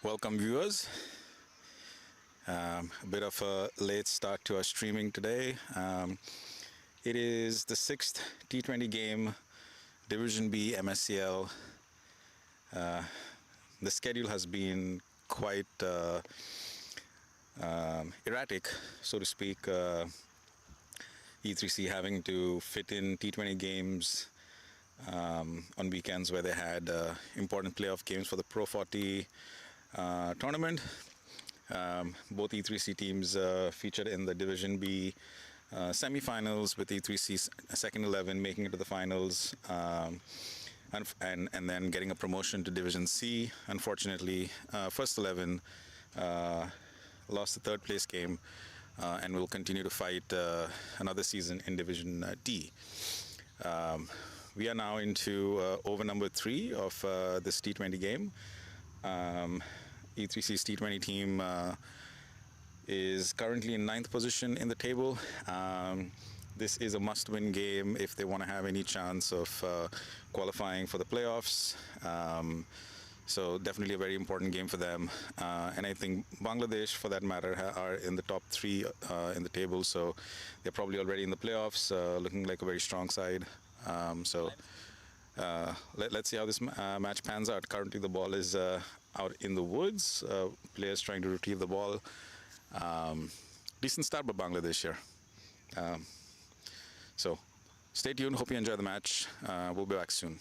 Welcome, viewers. A bit of a late start to our streaming today. It is the sixth T20 game, Division B MSCL. The schedule has been quite erratic, so to speak. E3C having to fit in T20 games on weekends where they had important playoff games for the Pro 40 tournament. Both E3C teams featured in the Division B semi-finals, with E3C's second 11 making it to the finals, and then getting a promotion to Division C. Unfortunately, first 11 lost the third place game and will continue to fight another season in Division D. We are now into over number 3 of this T20 game. E3C's T20 team is currently in 9th position in the table. This is a must-win game if they want to have any chance of qualifying for the playoffs. So definitely a very important game for them. And I think Bangladesh, for that matter, are in the top 3 in the table. So they're probably already in the playoffs, looking like a very strong side. Let's see how this match pans out. Currently, the ball is out in the woods. Players trying to retrieve the ball. Decent start by Bangladesh here. So stay tuned. Hope you enjoy the match. We'll be back soon.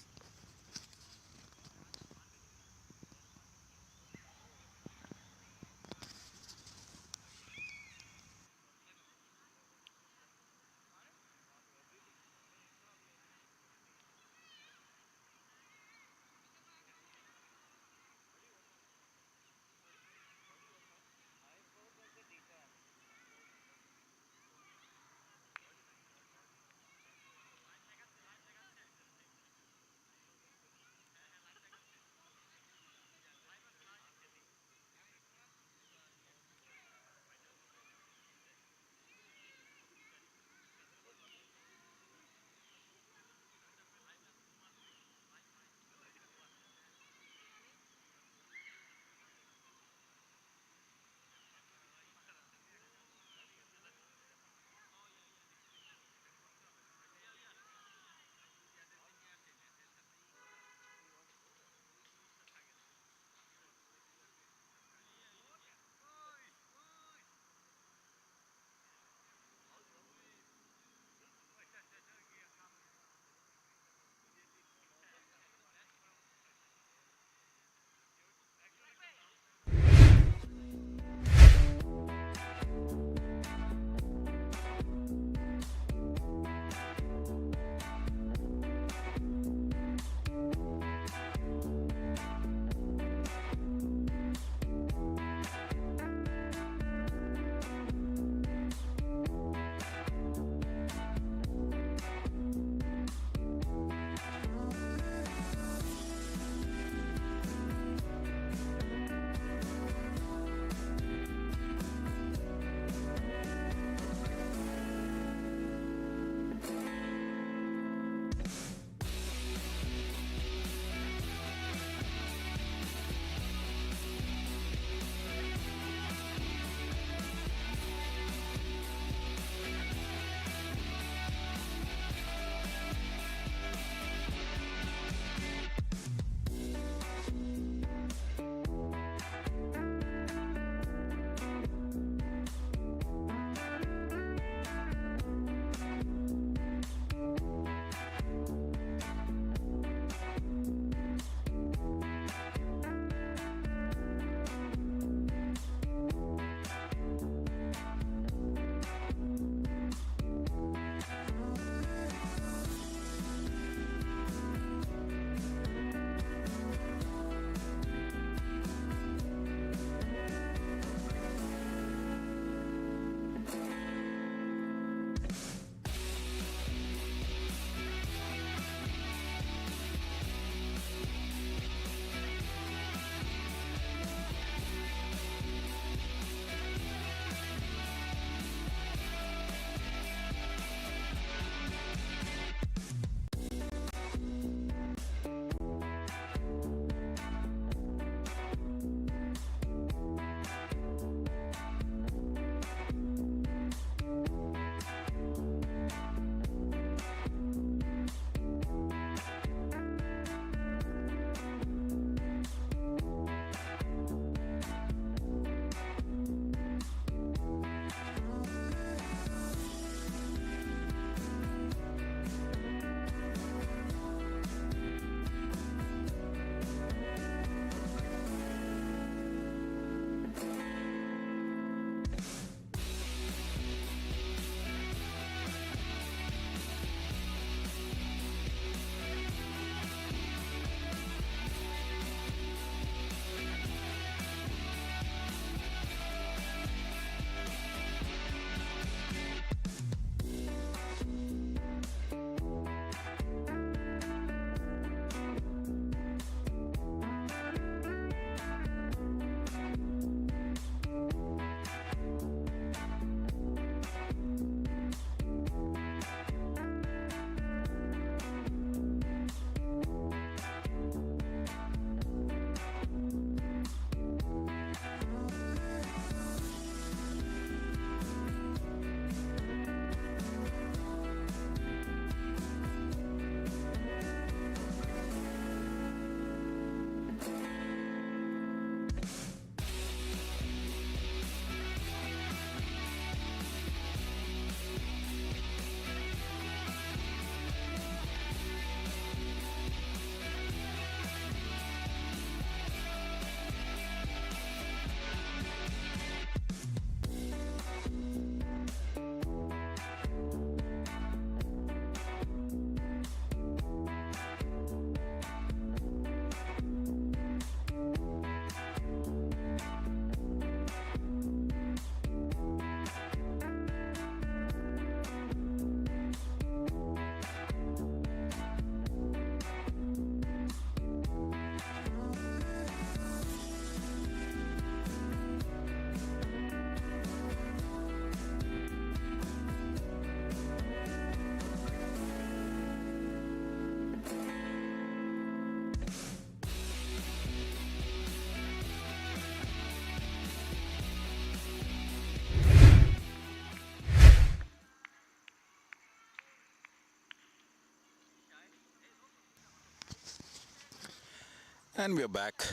And we are back.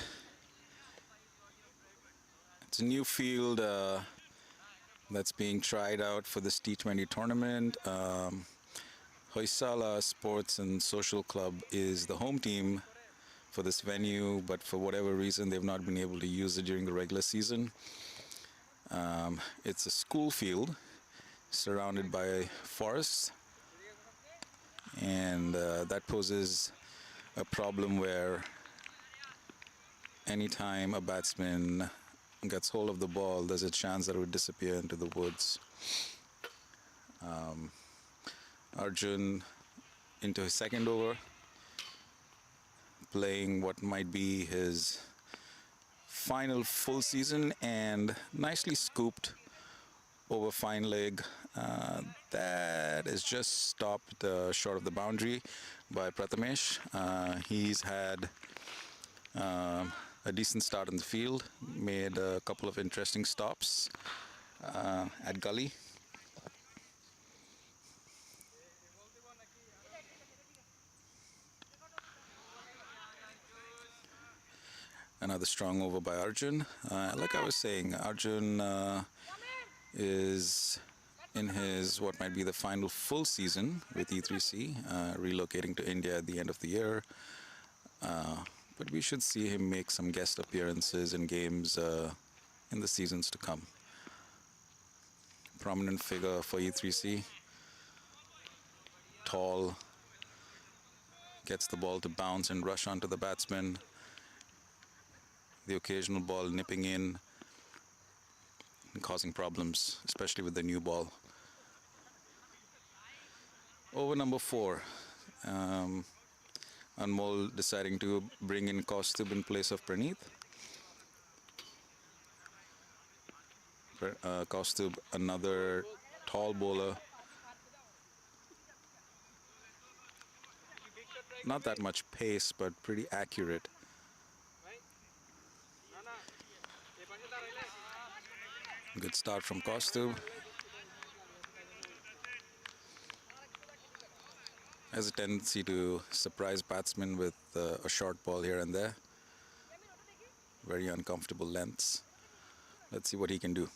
It's a new field that's being tried out for this T20 tournament. Hoysala Sports and Social Club is the home team for this venue, but for whatever reason, they've not been able to use it during the regular season. It's a school field surrounded by forests, and that poses a problem where anytime a batsman gets hold of the ball, there's a chance that it would disappear into the woods. Arjun into his second over, playing what might be his final full season, and nicely scooped over fine leg. That is just stopped short of the boundary by Prathamesh. He's had a decent start in the field, made a couple of interesting stops at gully. Another strong over by Arjun. Like I was saying, Arjun is in his what might be the final full season with E3C, relocating to India at the end of the year. But we should see him make some guest appearances in games in the seasons to come. Prominent figure for E3C. Tall, gets the ball to bounce and rush onto the batsman. The occasional ball nipping in and causing problems, especially with the new ball. Over number 4. Anmol deciding to bring in Kaustubh in place of Praneeth. Kaustubh, another tall bowler. Not that much pace, but pretty accurate. Good start from Kaustubh. Has a tendency to surprise batsmen with a short ball here and there. Very uncomfortable lengths. Let's see what he can do.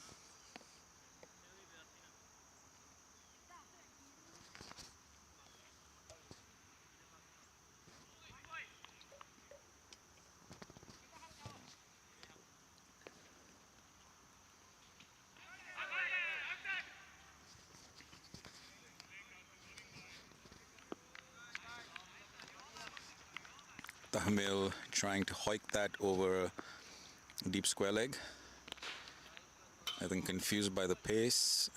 Tahmil trying to hoik that over deep square leg. I think confused by the pace.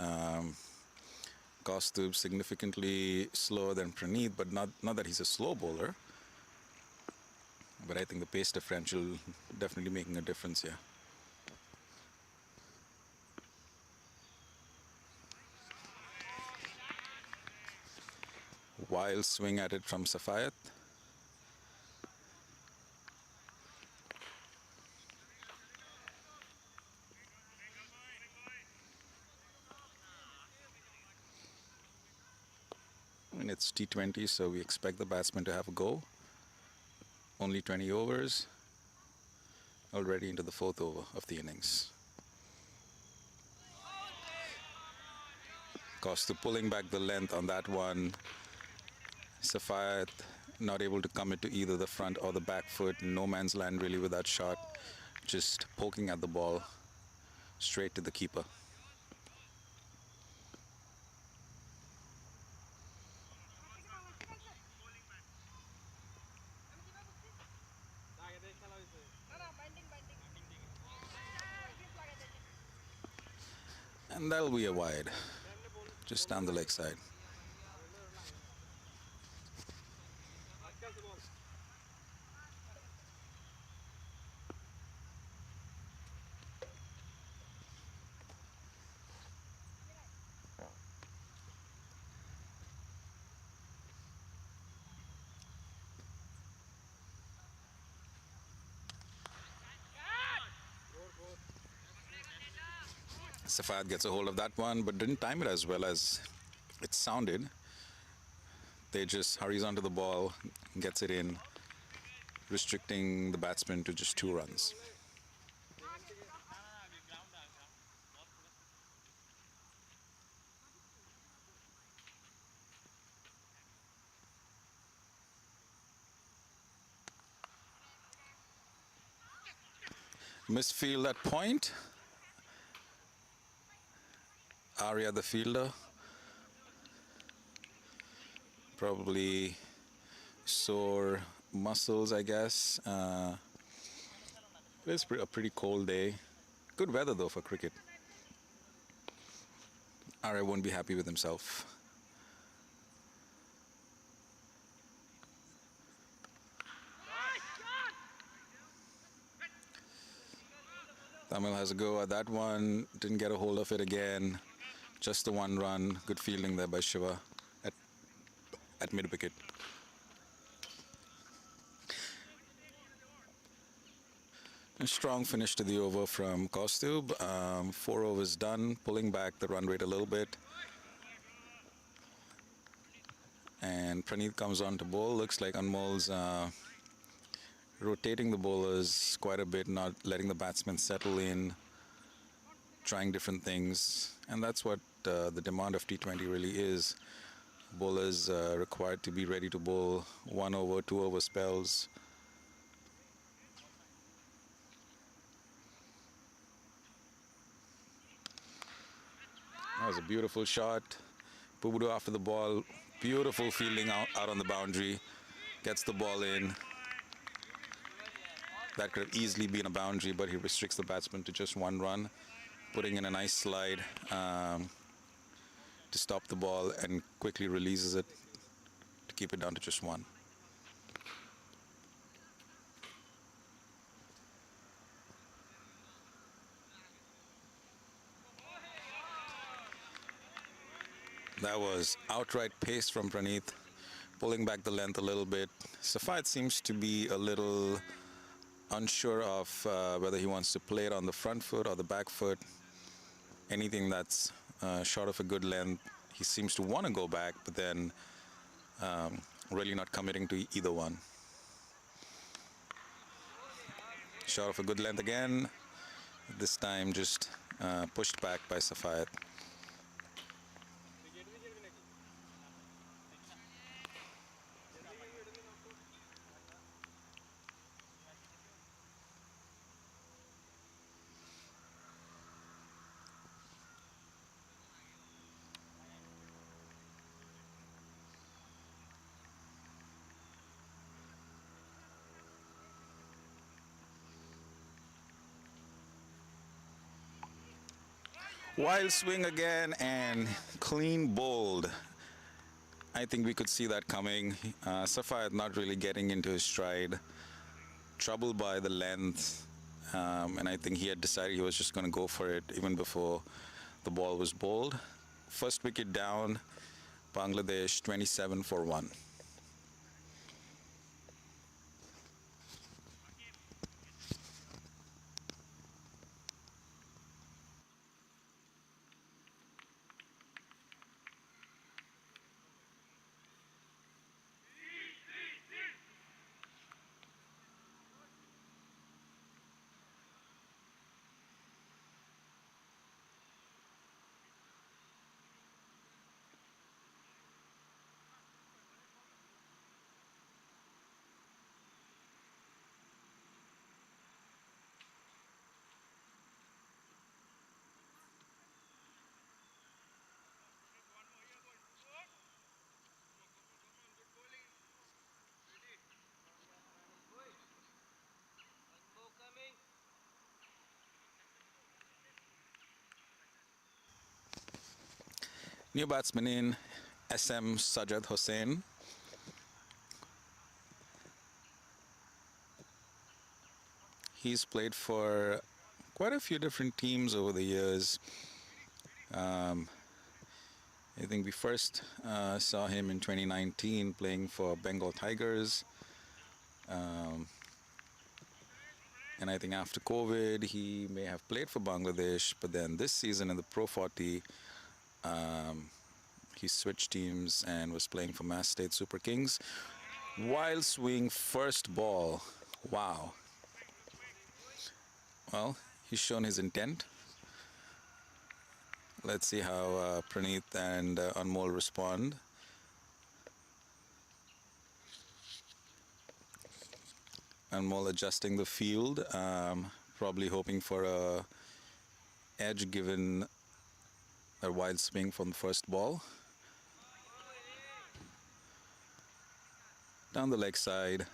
Kaustubh significantly slower than Praneeth, but not that he's a slow bowler. But I think the pace differential definitely making a difference here. Wild swing at it from Safayat. And it's T20, so we expect the batsman to have a go. Only 20 overs. Already into the 4th over of the innings. Kaustubh pulling back the length on that one. Safayat not able to commit to either the front or the back foot. No man's land really with that shot. Just poking at the ball straight to the keeper. And that'll be a wide, just down the leg side. Safayat gets a hold of that one, but didn't time it as well as it sounded. They just hurries onto the ball, gets it in. restricting the batsman to just 2 runs. Misfield at point. Arya, the fielder, probably sore muscles, I guess. It's a pretty cold day. Good weather, though, for cricket. Arya won't be happy with himself. Tamil has a go at that one. Didn't get a hold of it again. Just the 1 run. Good fielding there by Shiva at, at mid wicket. A strong finish to the over from Kostub. 4 overs done, pulling back the run rate a little bit. And Praneeth comes on to bowl. Looks like Anmol's rotating the bowlers quite a bit, not letting the batsmen settle in, trying different things. And that's what the demand of T20 really is. Bowlers required to be ready to bowl 1 over, 2 over spells. That was a beautiful shot. Pubudu after the ball. Beautiful fielding out on the boundary. Gets the ball in. That could have easily been a boundary, but he restricts the batsman to just 1 run. Putting in a nice slide to stop the ball and quickly releases it to keep it down to just 1. That was outright pace from Praneeth, pulling back the length a little bit. Safayat seems to be a little unsure of whether he wants to play it on the front foot or the back foot. Anything that's short of a good length, he seems to want to go back, but then really not committing to either one. Short of a good length again. This time just pushed back by Safayat. Wild swing again and clean bowled. I think we could see that coming. Safayat not really getting into his stride. Troubled by the length. And I think he had decided he was just going to go for it even before the ball was bowled. First wicket down. Bangladesh 27 for 1. New batsman in, SM Sajad Hossain. He's played for quite a few different teams over the years. I think we first saw him in 2019 playing for Bengal Tigers. And I think after COVID, he may have played for Bangladesh, but then this season in the Pro 40, he switched teams and was playing for Mass State Super Kings. Wild swing, first ball Wow. Well, he's shown his intent. Let's see how Praneeth and Anmol respond. Anmol adjusting the field, probably hoping for a edge given a wild swing from the first ball. Down the leg side.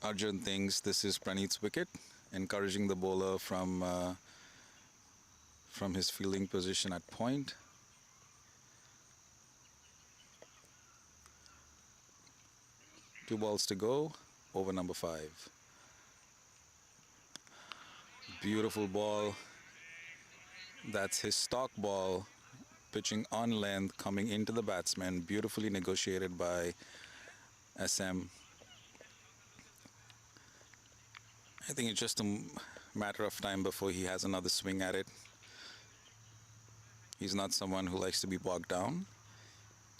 Arjun thinks this is Praneeth's wicket, encouraging the bowler from his fielding position at point. Two balls to go, over number 5. Beautiful ball. That's his stock ball, pitching on length, coming into the batsman, beautifully negotiated by SM. I think it's just a matter of time before he has another swing at it. He's not someone who likes to be bogged down,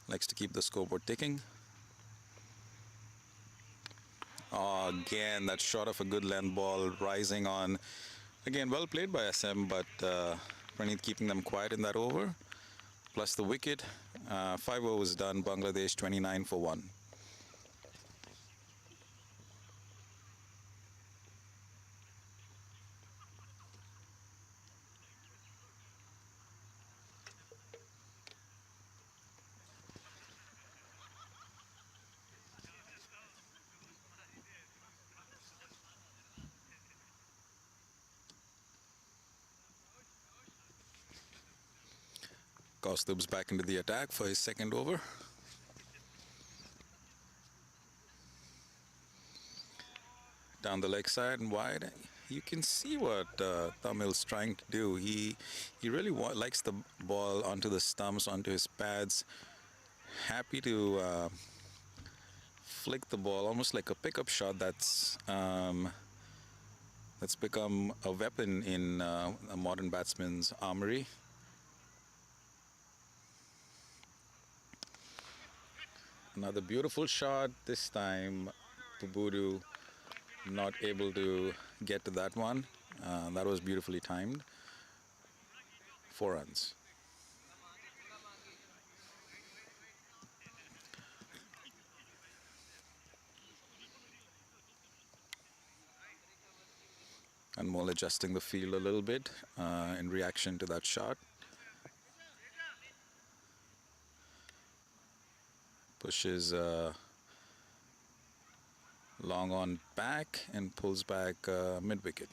likes to keep the scoreboard ticking. Oh, again, that shot of a good length ball rising on. Again, well played by SM, but Praneeth keeping them quiet in that over. Plus the wicket. 5 overs done, Bangladesh 29 for 1. Kaustubh's back into the attack for his second over. Down the leg side and wide. You can see what Tamil's trying to do. He really likes the ball onto the stumps, onto his pads. Happy to flick the ball, almost like a pickup shot that's become a weapon in a modern batsman's armory. Another beautiful shot. This time, Pubudu not able to get to that one. That was beautifully timed. 4 runs. Anmol adjusting the field a little bit in reaction to that shot. Pushes long on back and pulls back mid-wicket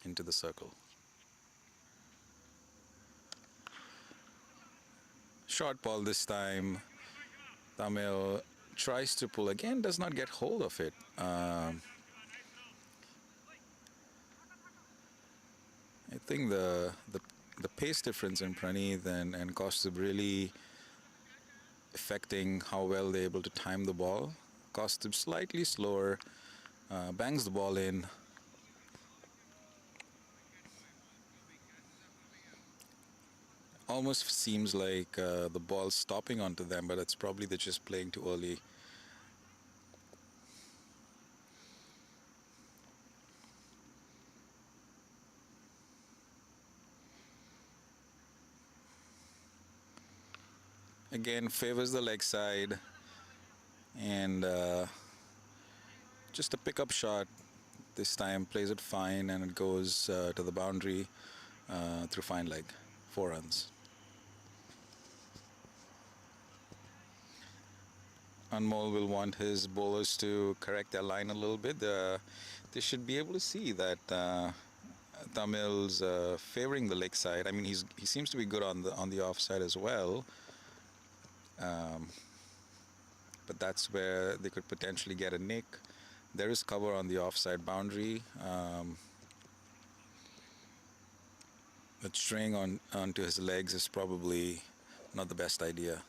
into the circle. Short ball this time. Tamil tries to pull again, does not get hold of it. I think the pace difference in Praneeth and Kaustubh really affecting how well they're able to time the ball. Kaustubh slightly slower, bangs the ball in. Almost seems like the ball's stopping onto them, but it's probably they're just playing too early. Again, favors the leg side, and just a pickup shot this time, plays it fine, and it goes to the boundary through fine leg. 4 runs. Anmol will want his bowlers to correct their line a little bit. They should be able to see that Tamil's favoring the leg side. I mean, he seems to be good on the offside as well. But that's where they could potentially get a nick. There is cover on the offside boundary. But straying onto his legs is probably not the best idea.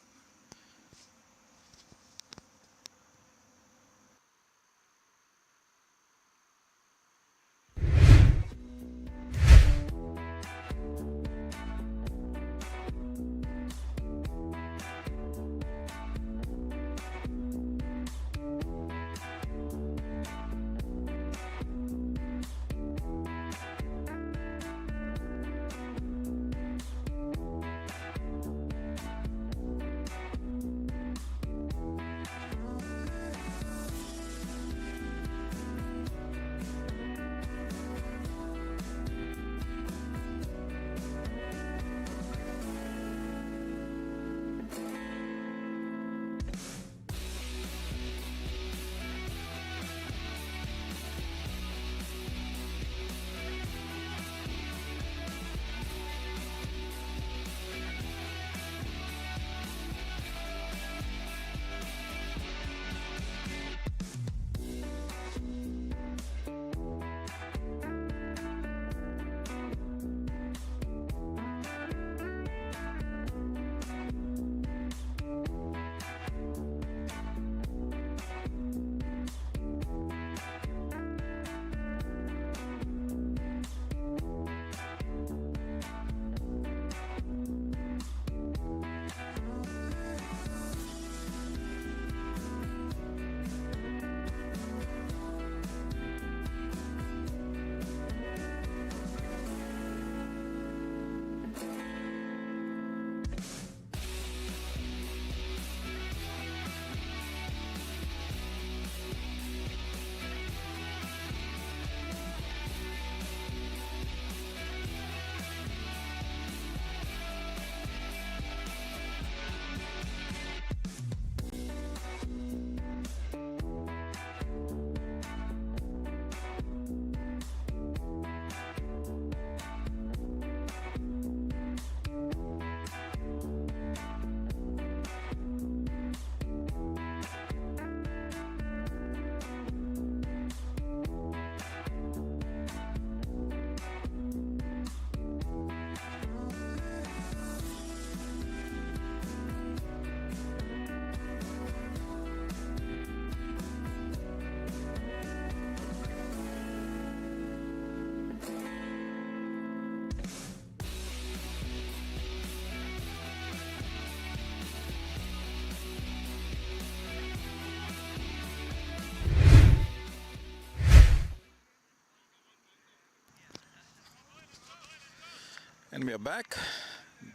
And we are back.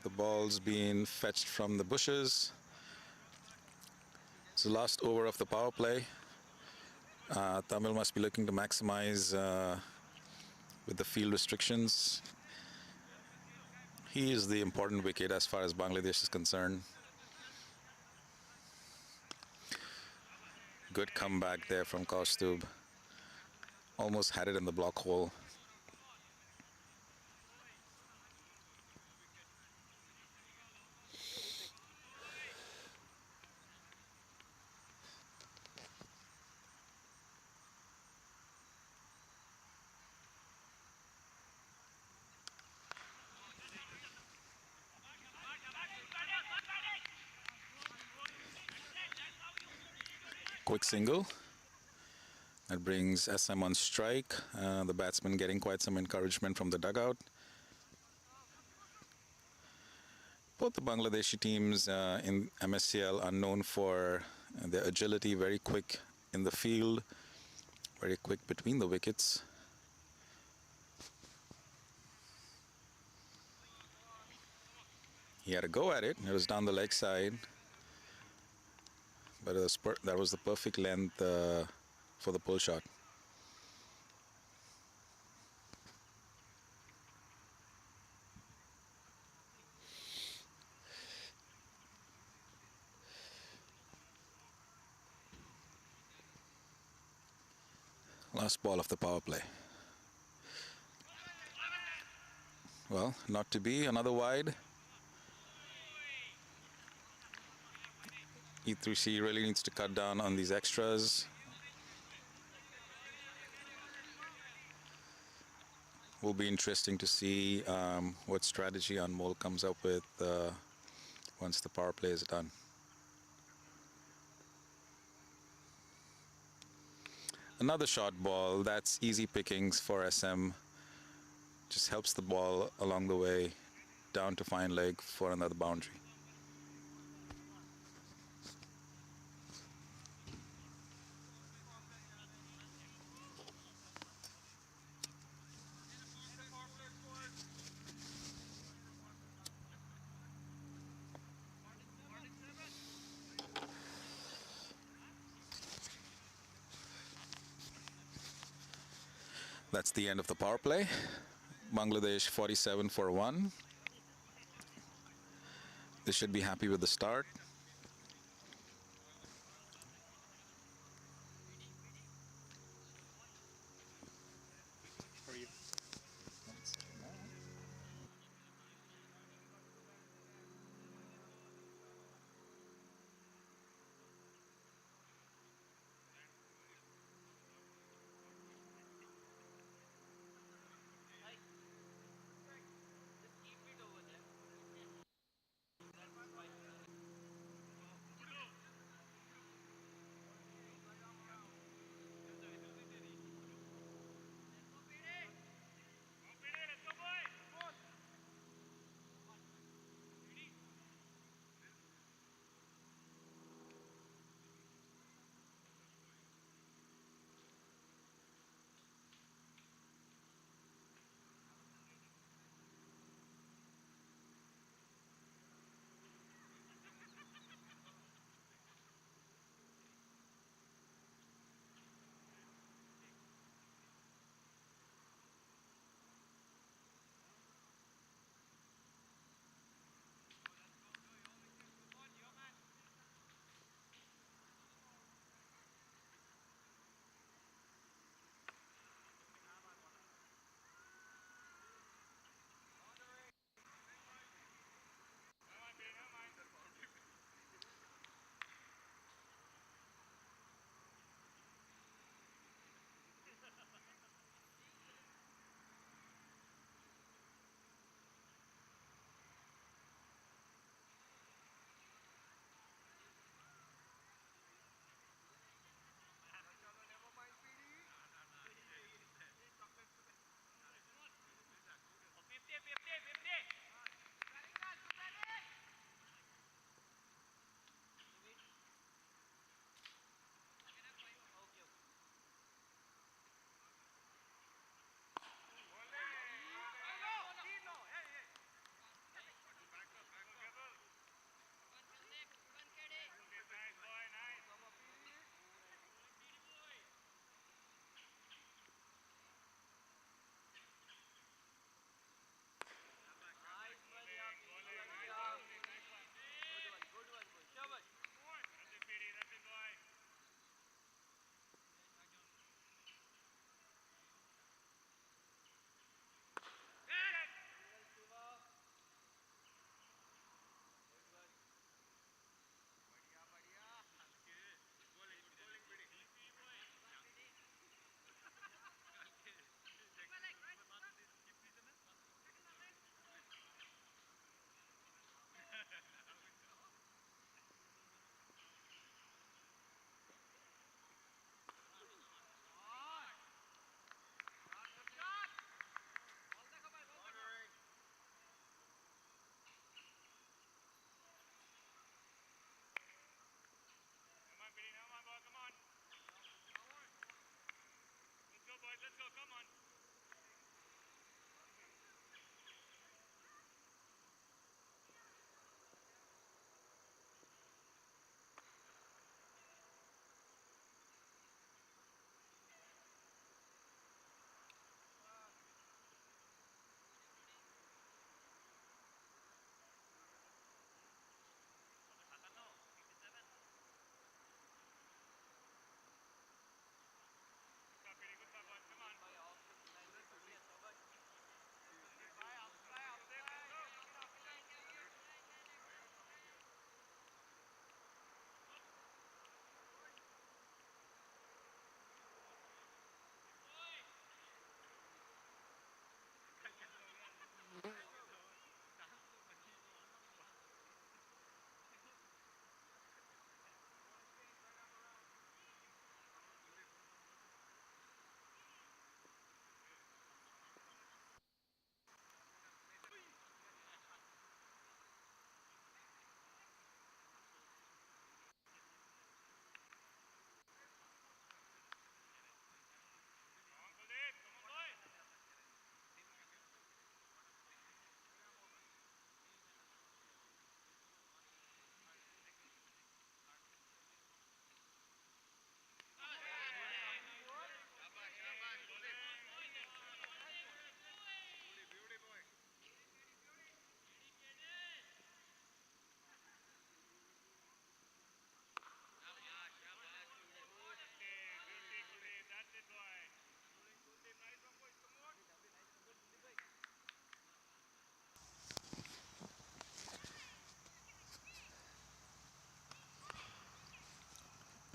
The ball's been fetched from the bushes. It's the last over of the power play. Tamil must be looking to maximize with the field restrictions. He is the important wicket as far as Bangladesh is concerned. Good comeback there from Kaustubh. Almost had it in the block hole. Quick single. That brings SM on strike. The batsman getting quite some encouragement from the dugout. Both the Bangladeshi teams in MSCL are known for their agility, very quick in the field, very quick between the wickets. He had a go at it. It was down the leg side, but that was the perfect length for the pull shot. Last ball of the power play. Well, not to be. Another wide. E3C really needs to cut down on these extras. Will be interesting to see what strategy Anmol comes up with once the power play is done. Another short ball. That's easy pickings for SM. Just helps the ball along the way down to fine leg for another boundary. That's the end of the power play. Bangladesh 47 for 1. They should be happy with the start.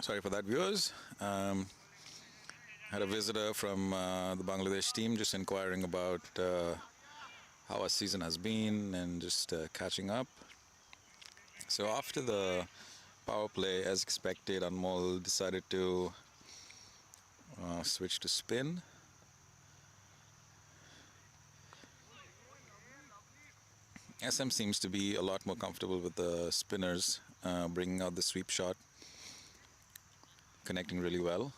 Sorry for that, viewers. Had a visitor from the Bangladesh team just inquiring about how our season has been and just catching up. So after the power play, as expected, Anmol decided to switch to spin. SM seems to be a lot more comfortable with the spinners, bringing out the sweep shot, connecting really well.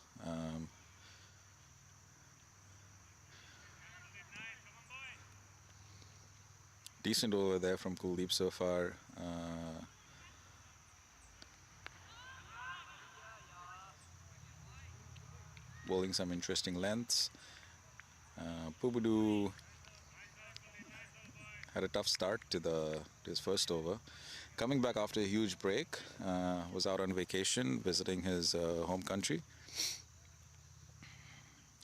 Decent over there from Kuldeep so far. Bowling some interesting lengths. Pubudu had a tough start to his first over. Coming back after a huge break, was out on vacation visiting his home country.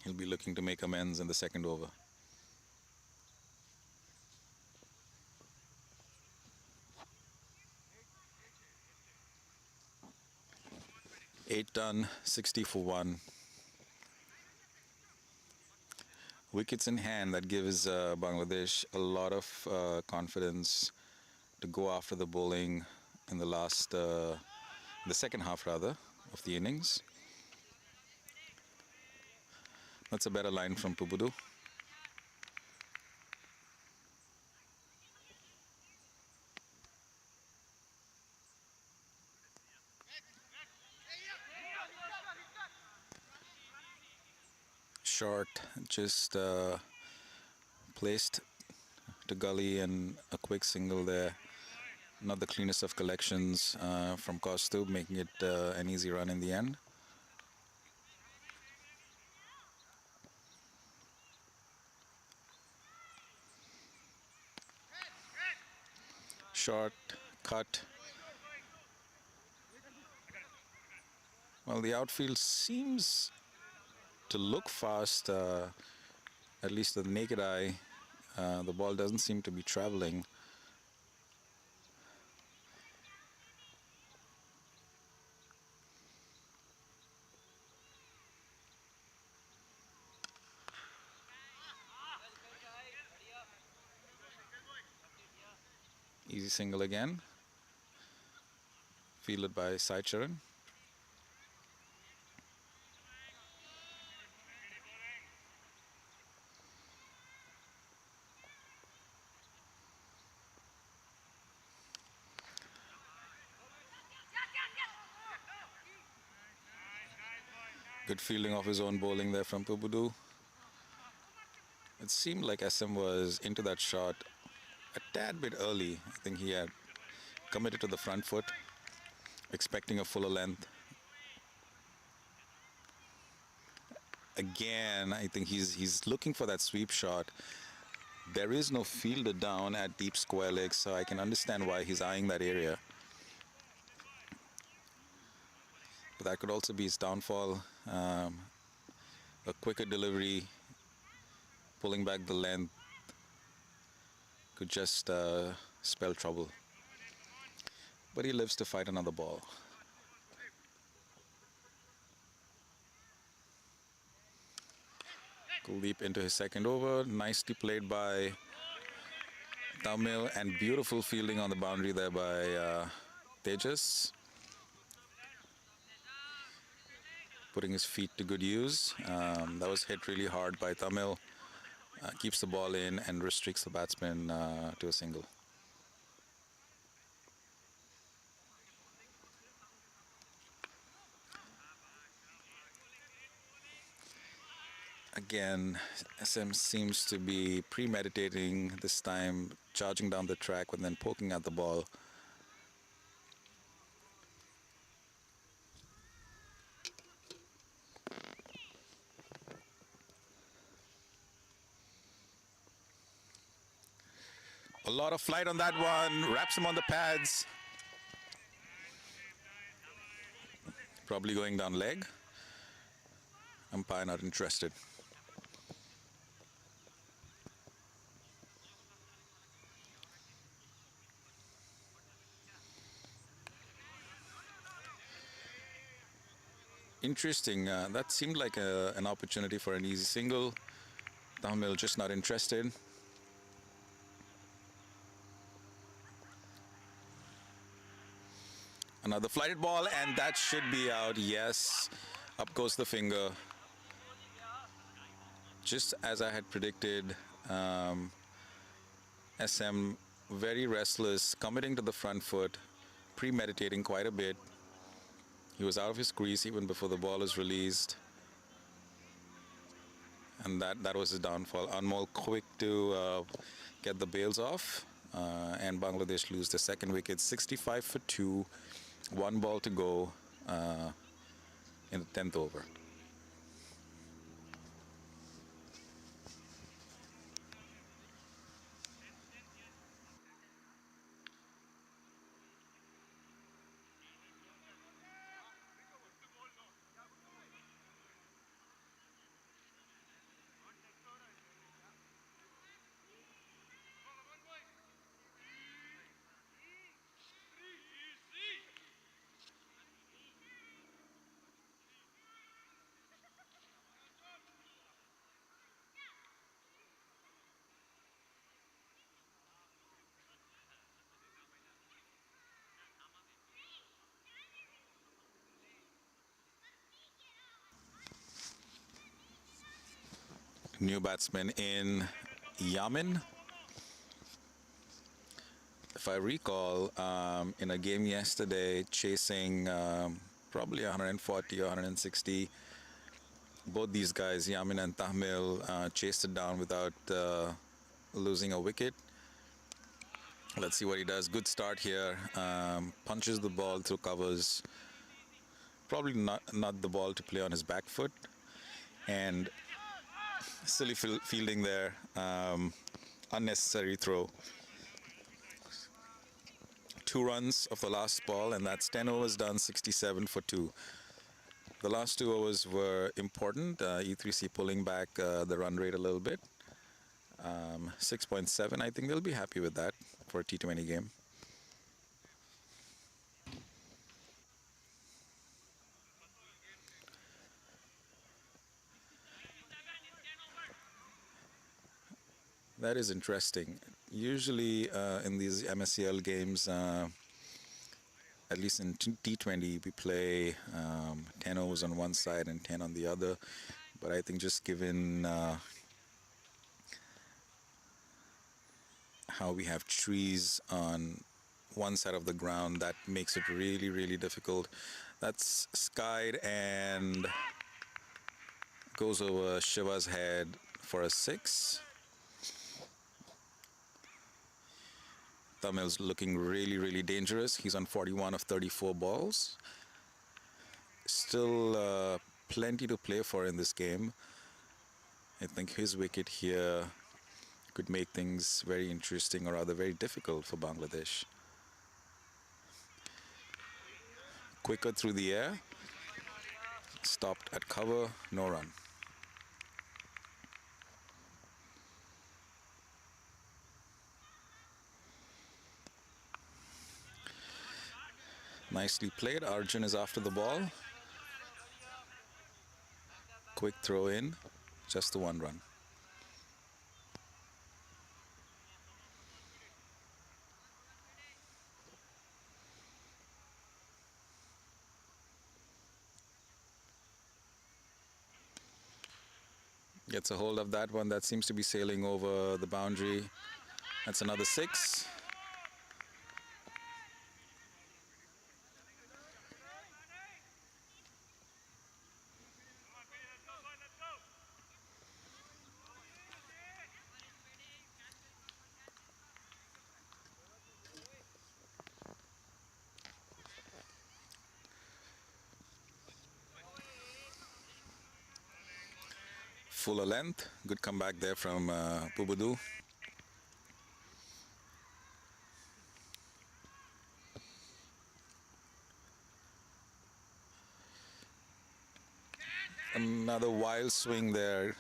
He'll be looking to make amends in the second over. Eight done, 60 for one. Wickets in hand, that gives Bangladesh a lot of confidence to go after the bowling in the second half rather, of the innings. That's a better line from Pubudu. Short, just placed to gully and a quick single there. Not the cleanest of collections from Kostub, making it an easy run in the end. Short, cut. Well, the outfield seems to look fast, at least to the naked eye. The ball doesn't seem to be traveling. Easy single again. Fielded by Sai Charan. Good fielding of his own bowling there from Pubudu. It seemed like SM was into that shot a tad bit early. I think he had committed to the front foot, expecting a fuller length. Again, I think he's looking for that sweep shot. There is no fielder down at deep square legs, so I can understand why he's eyeing that area. But that could also be his downfall. A quicker delivery, pulling back the length, could just spell trouble. But he lives to fight another ball. Kuldeep into his second over. Nicely played by Tamil, and beautiful fielding on the boundary there by Tejas. Putting his feet to good use. That was hit really hard by Tamil. Keeps the ball in and restricts the batsman to a single. Again, SM seems to be premeditating this time, charging down the track and then poking at the ball. A lot of flight on that one, wraps him on the pads. Probably going down leg. Umpire not interested. Interesting. That seemed like an opportunity for an easy single. Tamil just not interested. Another flighted ball, and that should be out. Yes. Up goes the finger. Just as I had predicted, SM very restless, committing to the front foot, premeditating quite a bit. He was out of his crease even before the ball is released. And that was his downfall. Anmol quick to get the bails off. And Bangladesh lose the second wicket, 65 for 2, 1 ball to go in the 10th over. New batsman in Yamin. If I recall, in a game yesterday, chasing probably 140 or 160, both these guys, Yamin and Tahmil, chased it down without losing a wicket. Let's see what he does. Good start here. Punches the ball through covers. Probably not the ball to play on his back foot. And silly fielding there. Unnecessary throw. 2 runs of the last ball, and that's 10 overs done, 67 for 2. The last 2 overs were important. E3C pulling back the run rate a little bit. 6.7, I think they'll be happy with that for a T20 game. That is interesting. Usually in these MSCL games, at least in T20, we play 10 overs on one side and 10 on the other. But I think just given how we have trees on one side of the ground, that makes it really, really difficult. That's skied and goes over Shiva's head for a 6. Tamil's looking really, really dangerous. He's on 41 of 34 balls. Still plenty to play for in this game. I think his wicket here could make things very interesting, or rather very difficult for Bangladesh. Quicker through the air. Stopped at cover, no run. Nicely played. Arjun is after the ball. Quick throw in, just the 1 run. Gets a hold of that one. That seems to be sailing over the boundary. That's another 6. Fuller length. Good comeback there from Pubudu. Another wild swing there.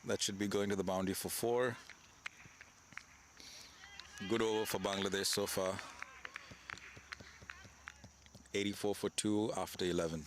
That should be going to the boundary for 4. Good over for Bangladesh so far. 84 for 2 after 11.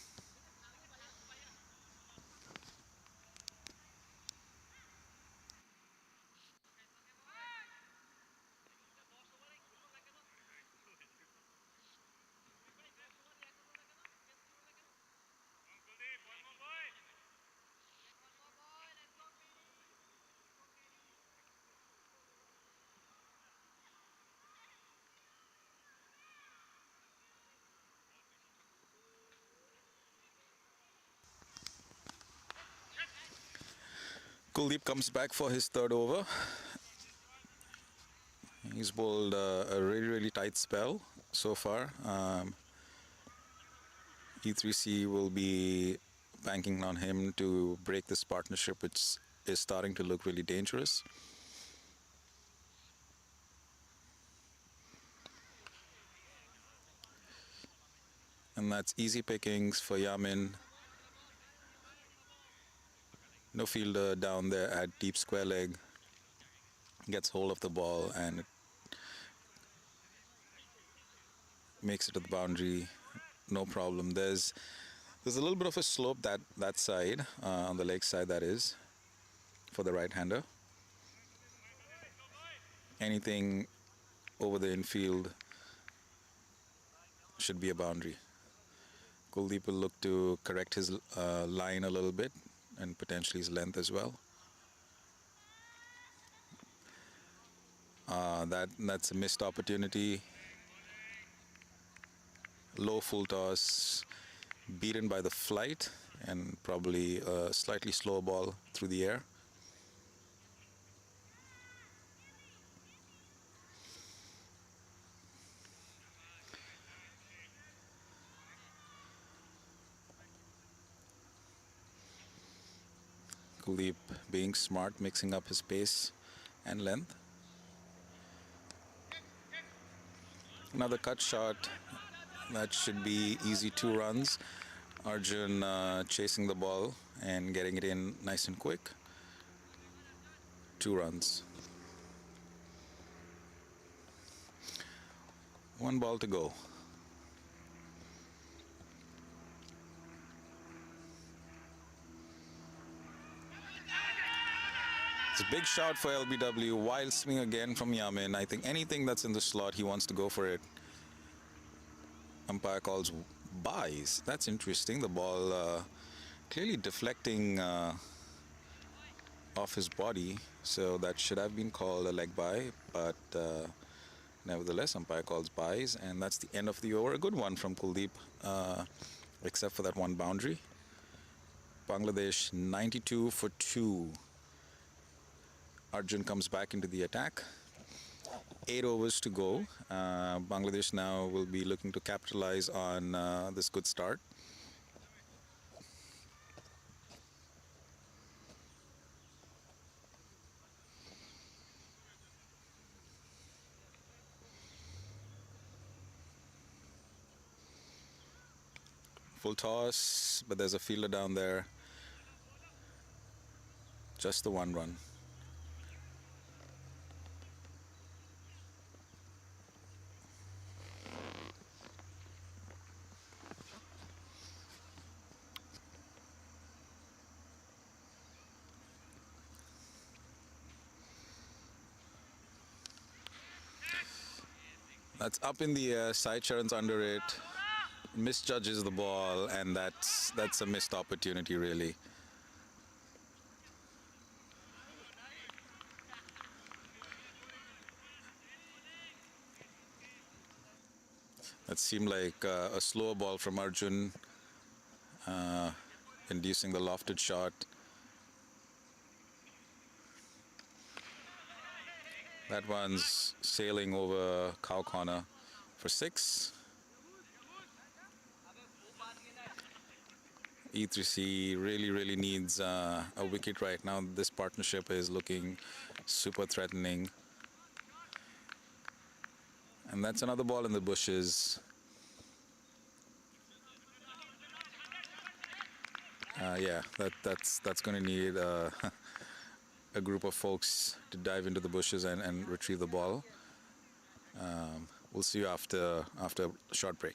Kuldeep comes back for his third over. He's bowled a really, really tight spell so far. E3C will be banking on him to break this partnership, which is starting to look really dangerous. And that's easy pickings for Yamin. No fielder down there at deep square leg. Gets hold of the ball and it makes it to the boundary. No problem. There's a little bit of a slope that side, on the leg side, that is, for the right-hander. Anything over the infield should be a boundary. Kuldeep will look to correct his line a little bit and potentially his length as well. That's a missed opportunity. Low full toss, beaten by the flight, and probably a slightly slow ball through the air. Kuldeep being smart, mixing up his pace and length. Another cut shot. That should be easy 2 runs. Arjun chasing the ball and getting it in nice and quick. 2 runs. 1 ball to go. It's a big shout for LBW. Wild swing again from Yamin. I think anything that's in the slot, he wants to go for it. Umpire calls buys. That's interesting. The ball clearly deflecting off his body, so that should have been called a leg bye, but nevertheless, umpire calls buys, and that's the end of the over. A good one from Kuldeep, except for that 1 boundary. Bangladesh 92 for 2. Arjun comes back into the attack. 8 overs to go. Bangladesh now will be looking to capitalize on this good start. Full toss, but there's a fielder down there. Just the 1 run. That's up in the air, side Charan's under it, misjudges the ball, and that's a missed opportunity, really. That seemed like a slower ball from Arjun, inducing the lofted shot. That one's sailing over cow corner for 6. E3C really needs a wicket right now. This partnership is looking super threatening. And that's another ball in the bushes. Yeah, that's going to need a group of folks to dive into the bushes and retrieve the ball. We'll see you after a short break.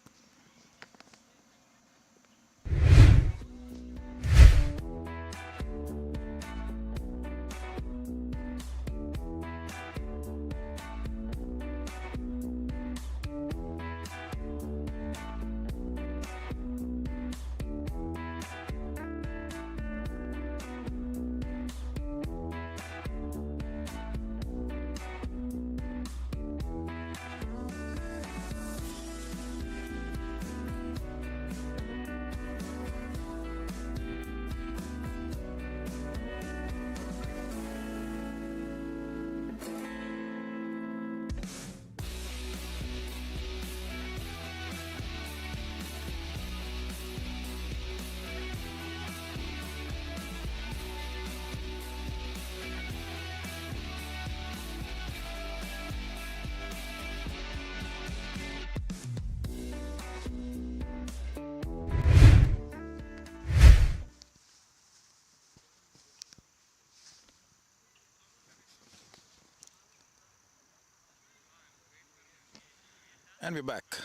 And we're back.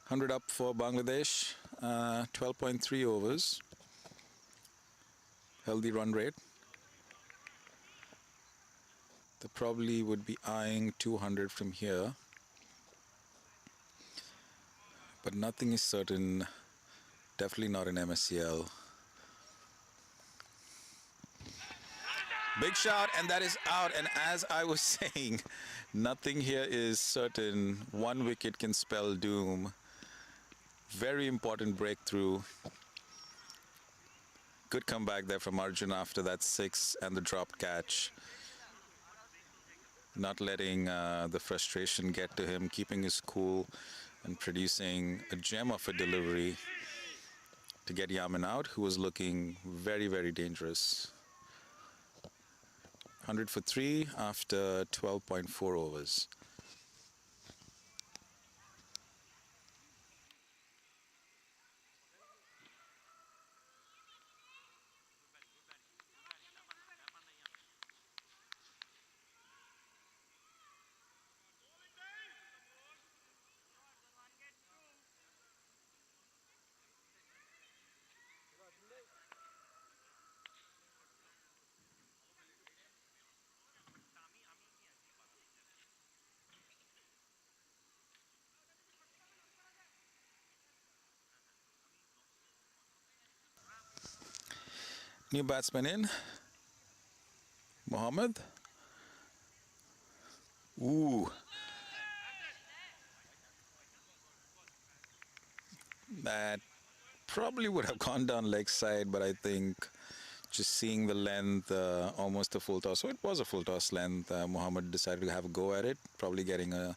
100 up for Bangladesh, 12.3 overs. Healthy run rate. They probably would be eyeing 200 from here. But nothing is certain. Definitely not in MSCL. Big shot, and that is out. And as I was saying, nothing here is certain. One wicket can spell doom. Very important breakthrough. Good comeback there from Arjun after that six and the dropped catch. Not letting the frustration get to him, keeping his cool and producing a gem of a delivery to get Yaman out, who was looking very, very dangerous. 100 for 3 after 12.4 overs. New batsman in, Mohammed. Ooh. That probably would have gone down leg side, but I think just seeing the length, almost a full toss. So it was a full toss length. Mohammed decided to have a go at it, probably getting a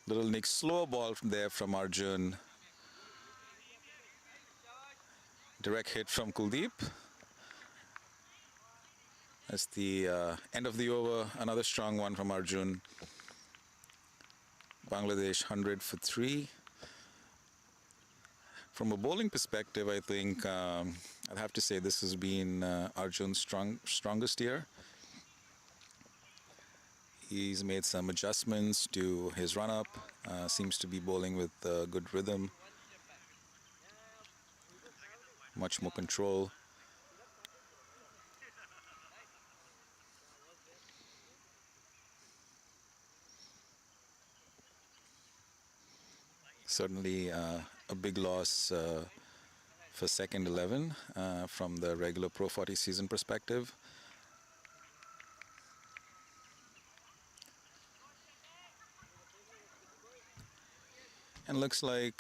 little nick. Slow ball from there from Arjun. Direct hit from Kuldeep. That's the end of the over. Another strong one from Arjun. Bangladesh 100 for 3. From a bowling perspective, I think I'd have to say this has been Arjun's strongest year. He's made some adjustments to his run-up. Seems to be bowling with good rhythm. Much more control. Certainly a big loss for second 11 from the regular Pro 40 season perspective. And looks like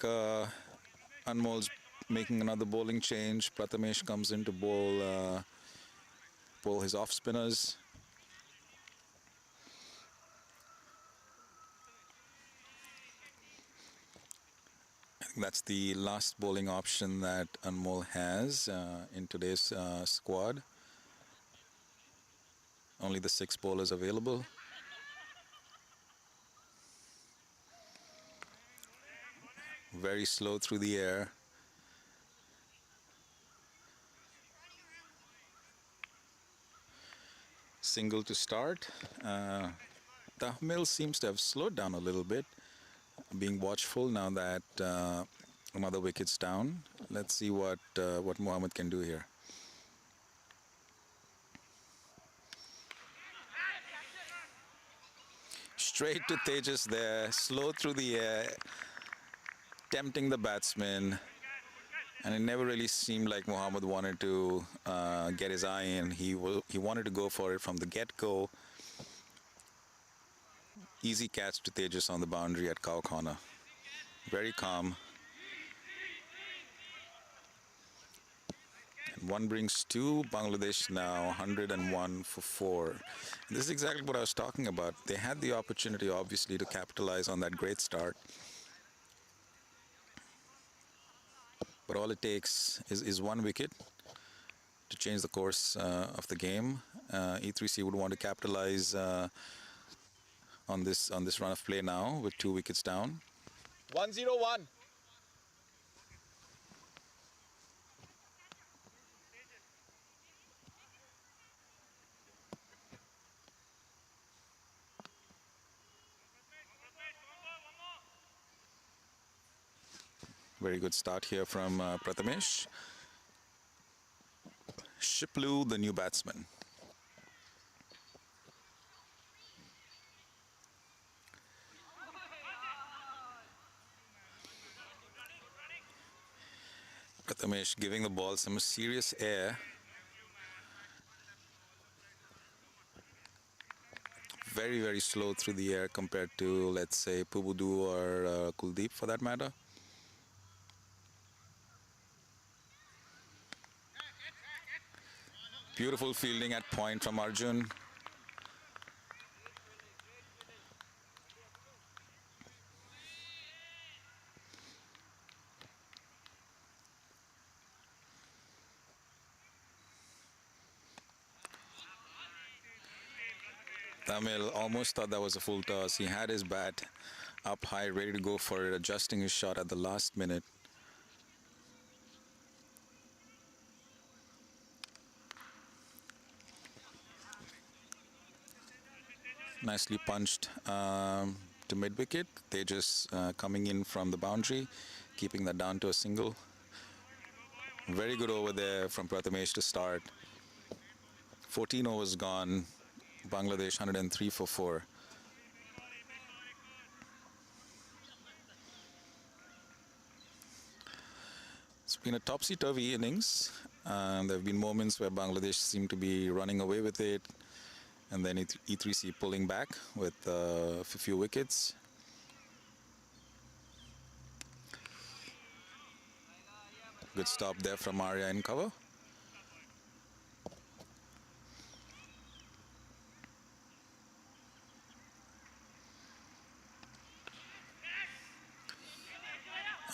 Anmol's making another bowling change. Prathamesh comes in to bowl his off spinners. I think that's the last bowling option that Anmol has in today's squad. Only the 6 bowlers available. Very slow through the air. Single to start. Tahmil seems to have slowed down a little bit, being watchful now that another wicket's down. Let's see what Mohammed can do here. Straight to Tejas there, slow through the air, tempting the batsman. And it never really seemed like Mohammed wanted to get his eye in. He wanted to go for it from the get-go. Easy catch to Tejas on the boundary at cow corner. Very calm. And one brings 2. Bangladesh now 101 for 4. This is exactly what I was talking about. They had the opportunity, obviously, to capitalize on that great start. But all it takes is one wicket to change the course of the game. E3C would want to capitalize on this run of play now with 2 wickets down. 101. Very good start here from Prathamesh. Shiplu, the new batsman. Prathamesh giving the ball some serious air. Very, very slow through the air compared to, let's say, Pubudu or Kuldeep for that matter. Beautiful fielding at point from Arjun. Tamil almost thought that was a full toss. He had his bat up high, ready to go for it, adjusting his shot at the last minute. Nicely punched to mid-wicket. They just coming in from the boundary, keeping that down to a single. Very good over there from Prathamesh to start. 14 overs gone. Bangladesh 103 for 4. It's been a topsy-turvy innings. There have been moments where Bangladesh seem to be running away with it, and then E3C pulling back with a few wickets. Good stop there from Arya in cover.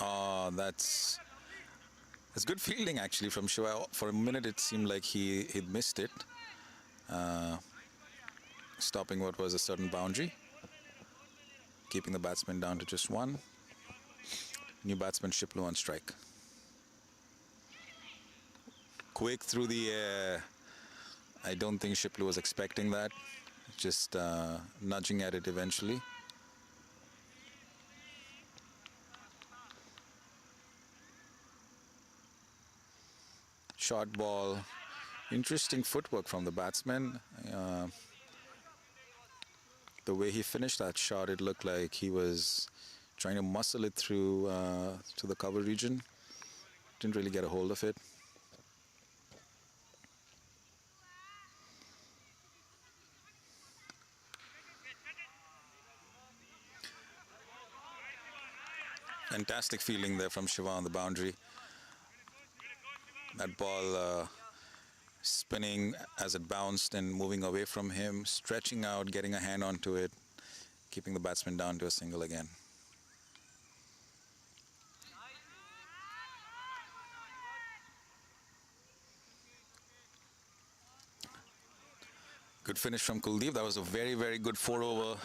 Oh, that's good fielding actually from Shiva. For a minute it seemed like he'd missed it, stopping what was a certain boundary, keeping the batsman down to just one. New batsman Shiplu on strike. Quick through the air. I don't think Shiplu was expecting that. Just nudging at it eventually. Short ball. Interesting footwork from the batsman. The way he finished that shot, it looked like he was trying to muscle it through to the cover region. Didn't really get a hold of it. Fantastic fielding there from Shiva on the boundary. That ball spinning as it bounced and moving away from him, stretching out, getting a hand onto it, keeping the batsman down to a single again. Good finish from Kuldeep. That was a very, very good 4-over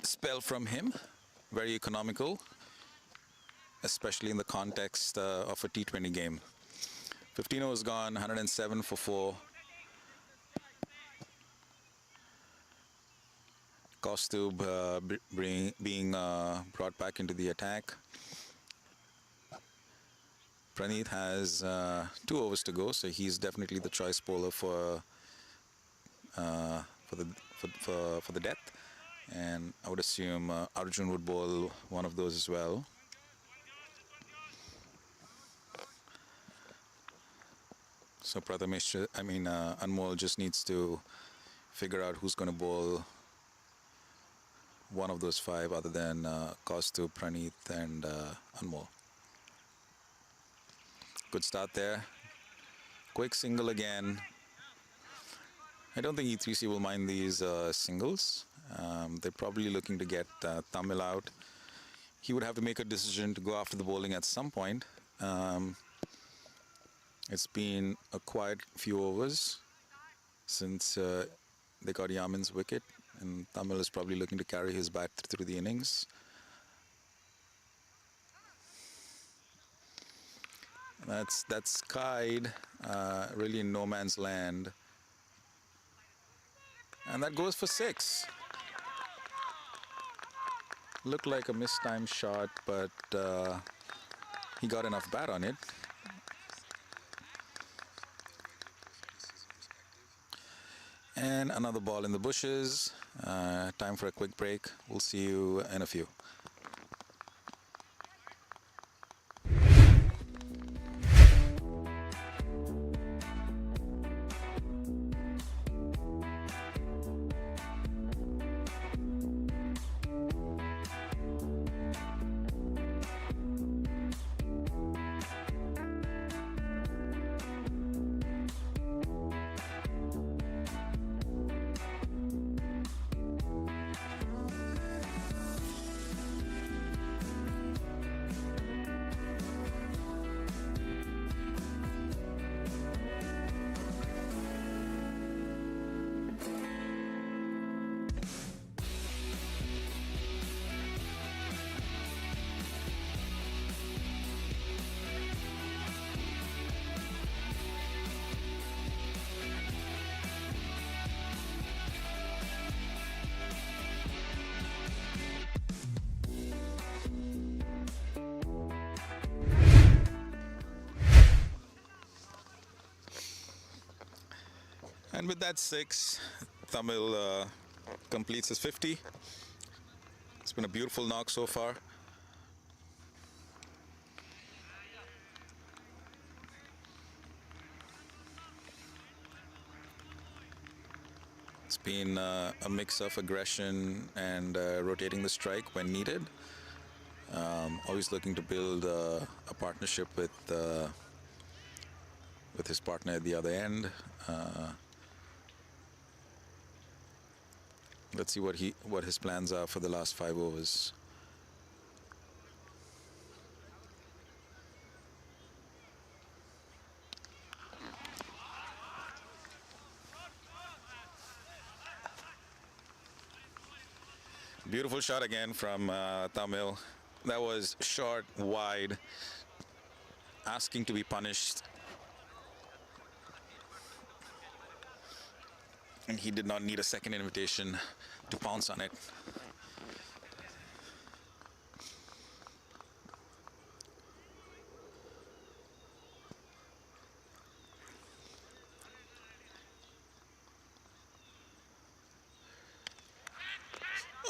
spell from him. Very economical, especially in the context of a T20 game. 15 overs gone, 107 for 4. Kaustubh being brought back into the attack. Praneeth has 2 overs to go, so he's definitely the choice bowler for the death. And I would assume Arjun would bowl one of those as well. So Prathamesh, Anmol just needs to figure out who's going to bowl one of those 5 other than Kaustubh, Praneeth and Anmol. Good start there. Quick single again. I don't think E3C will mind these singles. They're probably looking to get Tamil out. He would have to make a decision to go after the bowling at some point. It's been a quiet few overs since they got Yamin's wicket, and Tamil is probably looking to carry his bat through the innings. That's skied, really in no man's land. And that goes for 6. Looked like a mistimed shot, but He got enough bat on it. And another ball in the bushes. Time for a quick break. We'll see you in a few. And with that 6, Tamil completes his 50. It's been a beautiful knock so far. It's been a mix of aggression and rotating the strike when needed. Always looking to build a partnership with his partner at the other end. Let's see what his plans are for the last 5 overs. Beautiful shot again from Tamil. That was short, wide, asking to be punished. And he did not need a second invitation to pounce on it.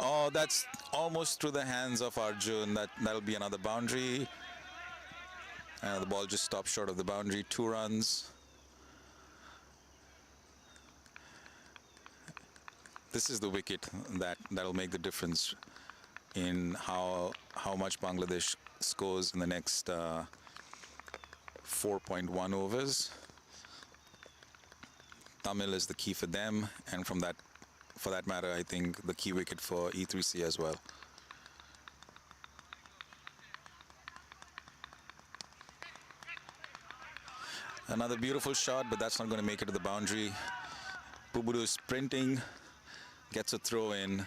Oh, that's almost through the hands of Arjun. That'll be another boundary. The ball just stopped short of the boundary. 2 runs. This is the wicket that'll make the difference in how much Bangladesh scores in the next 4.1 overs. Tamil is the key for them, and for that matter, I think the key wicket for E3C as well. Another beautiful shot, but that's not going to make it to the boundary. Pubudu sprinting, gets a throw in.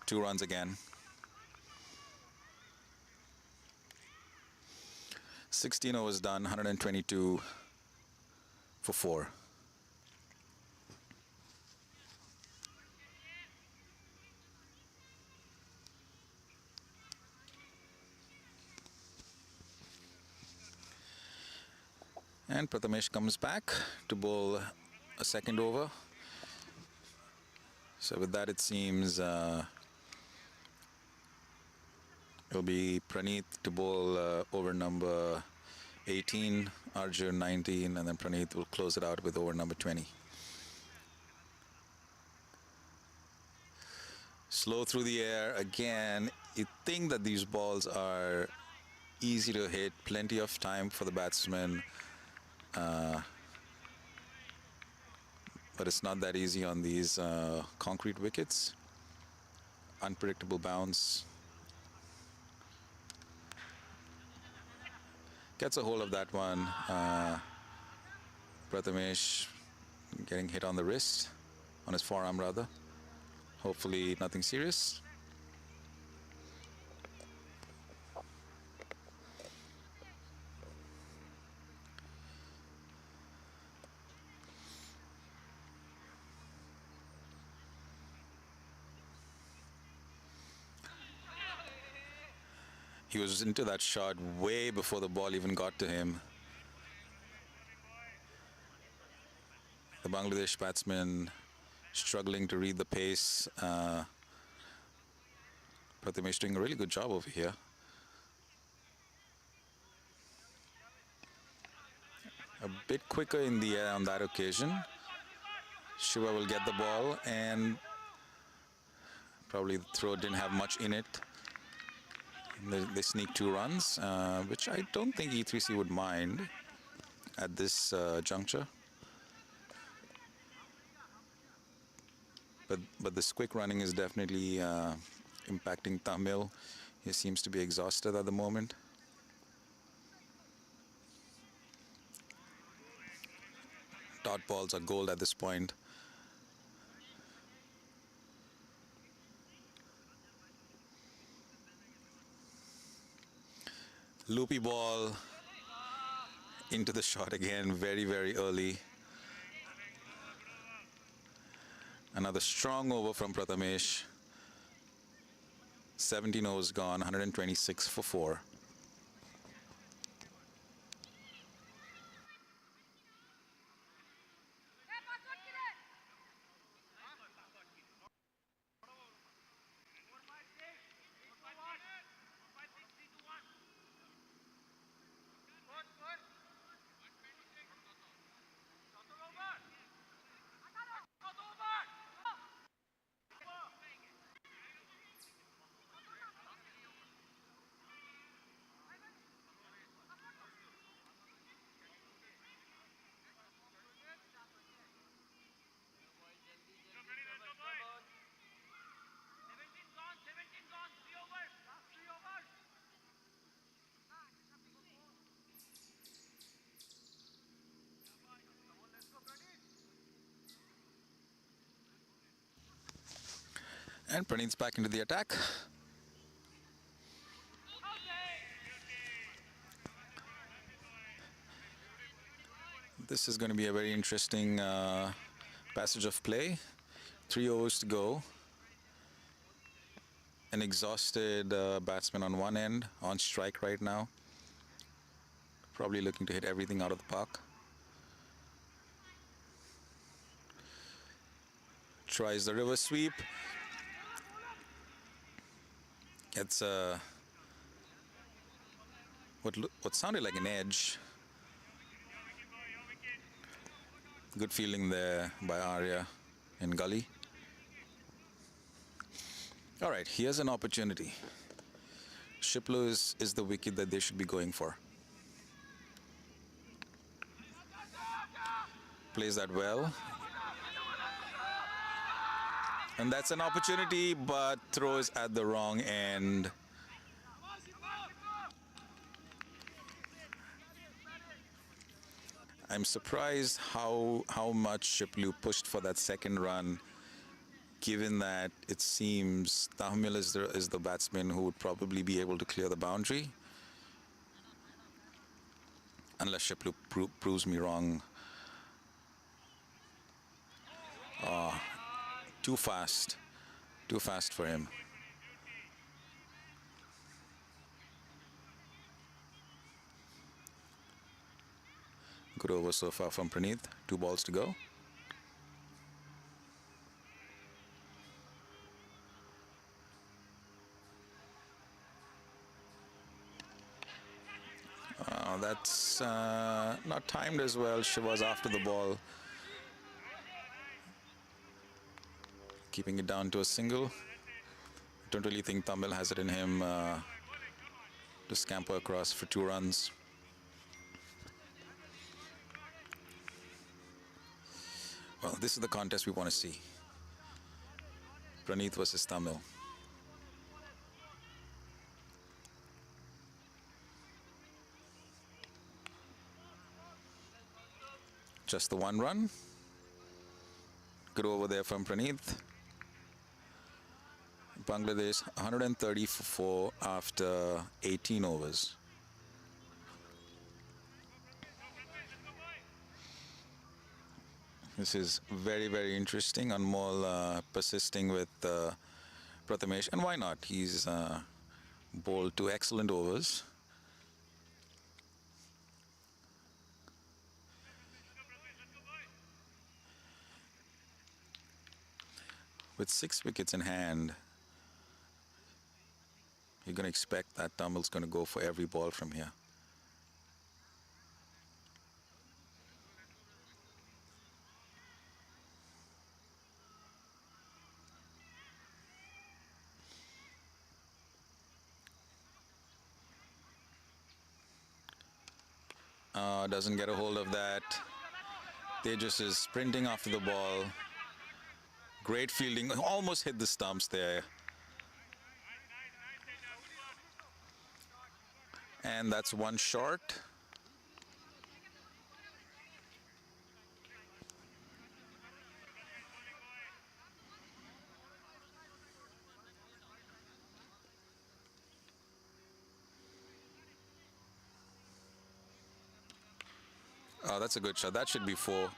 2 runs again. 16 overs done, 122 for 4. And Prathamesh comes back to bowl a second over. So with that, it seems it'll be Praneeth to bowl over number 18, Arjun 19, and then Praneeth will close it out with over number 20. Slow through the air again. You think that these balls are easy to hit, plenty of time for the batsman. But it's not that easy on these concrete wickets. Unpredictable bounce. Gets a hold of that one. Prathamesh getting hit on the wrist, on his forearm rather. Hopefully nothing serious. He was into that shot way before the ball even got to him. The Bangladesh batsman struggling to read the pace. Prathamesh doing a really good job over here. A bit quicker in the air on that occasion. Shiva will get the ball, and probably the throw didn't have much in it. They sneak 2 runs, which I don't think E3C would mind at this juncture. But this quick running is definitely impacting Tamil. He seems to be exhausted at the moment. Dot balls are gold at this point. Loopy ball into the shot again, very, very early. Another strong over from Prathamesh. 17 overs gone, 126 for 4. And Praneeth's back into the attack. This is going to be a very interesting passage of play. 3 overs to go. An exhausted batsman on one end, on strike right now. Probably looking to hit everything out of the park. Tries the reverse sweep. Gets what sounded like an edge. Good fielding there by Arya and Gully. All right, here's an opportunity. Shiplu is the wicket that they should be going for. Plays that well. And that's an opportunity, but throws at the wrong end. I'm surprised how much Shiplu pushed for that second run, given that it seems Tahmil is the batsman who would probably be able to clear the boundary. Unless Shiplu proves me wrong. Too fast for him. Good over so far from Praneeth. 2 balls to go. That's not timed as well. Shiva's after the ball. Keeping it down to a single. Don't really think Tamil has it in him to scamper across for 2 runs. Well, this is the contest we want to see. Praneeth versus Tamil. Just the 1 run. Good over there from Praneeth. Bangladesh 130 for 4 after 18 overs. This is very, very interesting. Anmol persisting with Prathamesh, and why not? He's bowled 2 excellent overs. With 6 wickets in hand, you're going to expect that Tamil's going to go for every ball from here. Doesn't get a hold of that. Tejas is sprinting after the ball. Great fielding. Almost hit the stumps there. And that's 1 short. Oh, that's a good shot. That should be 4.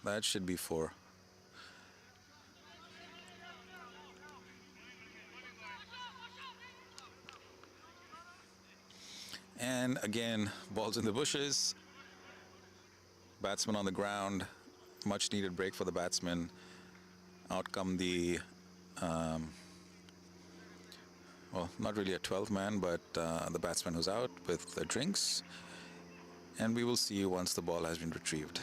That should be 4. And again, balls in the bushes. Batsman on the ground. Much needed break for the batsman. Out come the, well, not really a 12th man, but the batsman who's out with the drinks. And we will see you once the ball has been retrieved.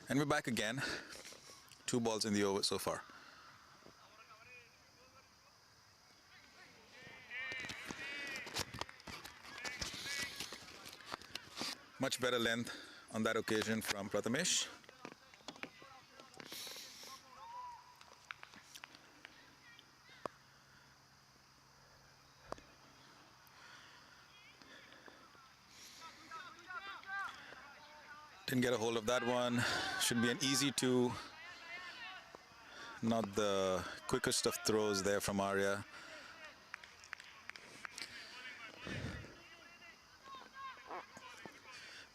And we're back again. 2 balls in the over so far. Much better length on that occasion from Prathamesh. Didn't get a hold of that one. Should be an easy 2. Not the quickest of throws there from Arya.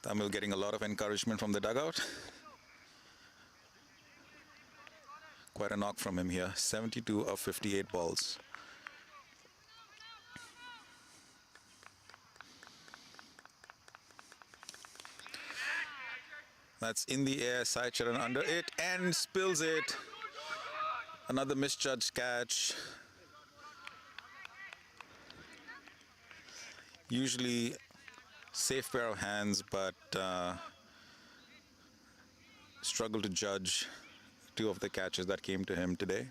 Tamil getting a lot of encouragement from the dugout. Quite a knock from him here. 72 of 58 balls. That's in the air. Sai Charan under it and spills it. Another misjudged catch. Usually safe pair of hands, but struggled to judge 2 of the catches that came to him today.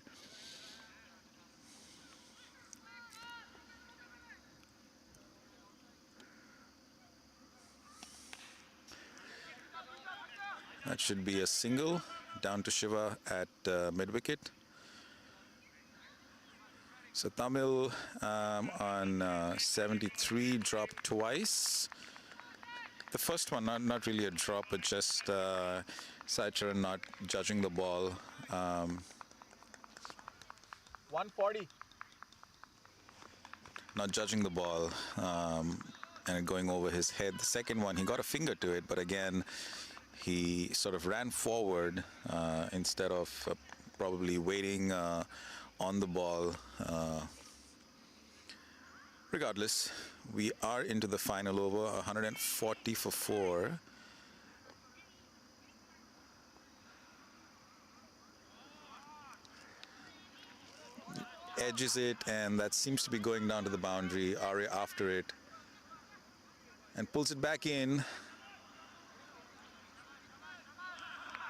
That should be a single down to Shiva at mid-wicket. So Tamil on 73 dropped twice. The first one, not really a drop, but just Sai Charan not judging the ball. 140. Not judging the ball and going over his head. The second one, he got a finger to it, but again, He sort of ran forward instead of probably waiting on the ball. Regardless, we are into the final over, 140 for 4. Edges it, and that seems to be going down to the boundary. Arya after it and pulls it back in.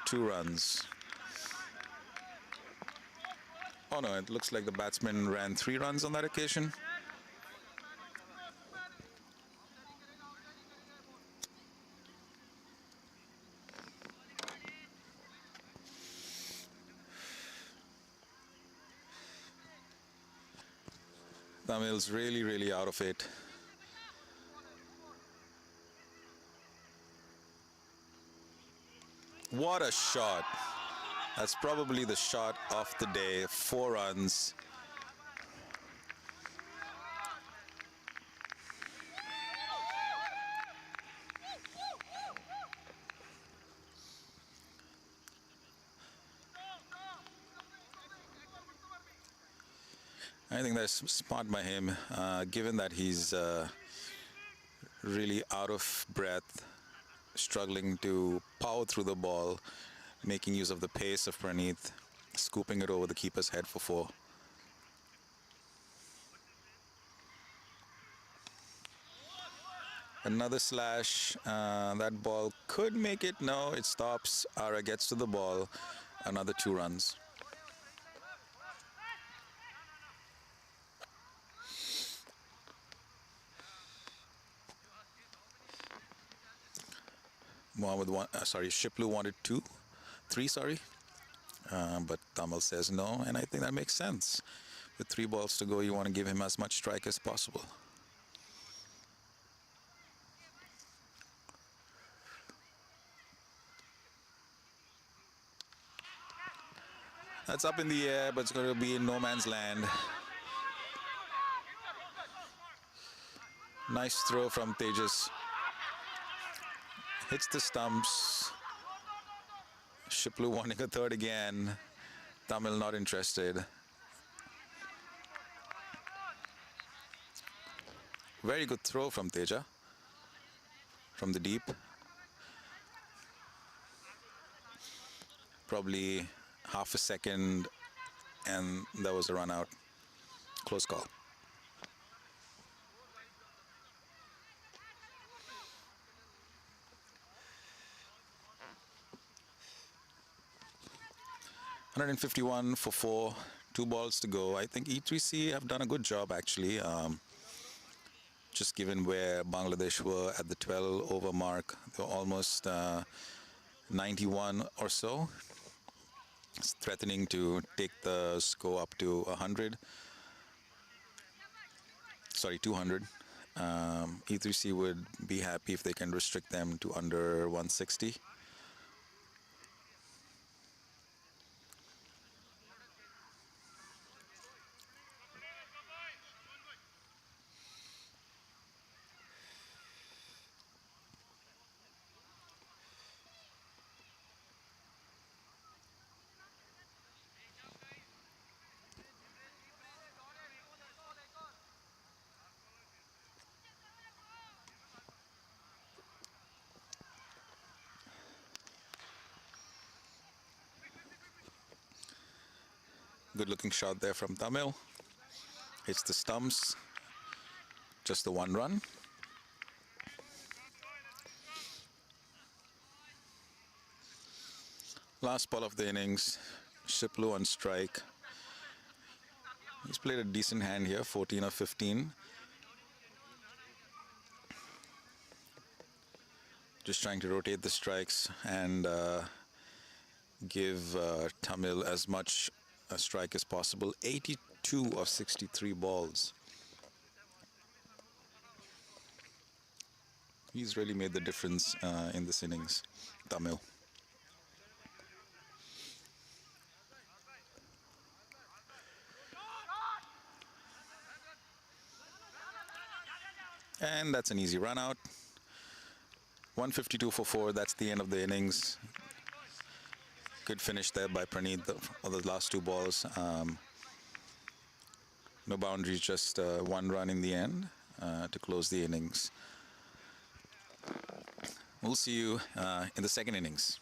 2 runs. Oh no, it looks like the batsman ran 3 runs on that occasion. Tamil's really out of it. What a shot. That's probably the shot of the day. 4 runs. I think that's smart by him, given that he's really out of breath, struggling to power through the ball, making use of the pace of Praneeth, scooping it over the keeper's head for 4. Another slash. That ball could make it. No, it stops. Ara gets to the ball. Another 2 runs. Shiplu wanted 3, but Tamil says no, and I think that makes sense. With 3 balls to go, you want to give him as much strike as possible. That's up in the air, but it's going to be in no man's land. Nice throw from Tejas. Hits the stumps. Shiplu wanting a 3rd again. Tamil not interested. Very good throw from Teja. From the deep. Probably half a second and there was a run out. Close call. $151 for 4, 2 balls to go. I think E3C have done a good job actually. Just given where Bangladesh were at the 12 over mark, they were almost 91 or so. It's threatening to take the score up to 100. Sorry, 200. E3C would be happy if they can restrict them to under 160. Good looking shot there from Tamil. Hits the stumps. Just the 1 run. Last ball of the innings. Shiplu on strike. He's played a decent hand here, 14 of 15. Just trying to rotate the strikes and give Tamil as much a strike as possible. 82 of 63 balls. He's really made the difference in this innings, Tamil. And that's an easy run out. 152 for 4. That's the end of the innings. Good finish there by Praneeth on the last two balls. No boundaries, just one run in the end to close the innings. We'll see you in the second innings.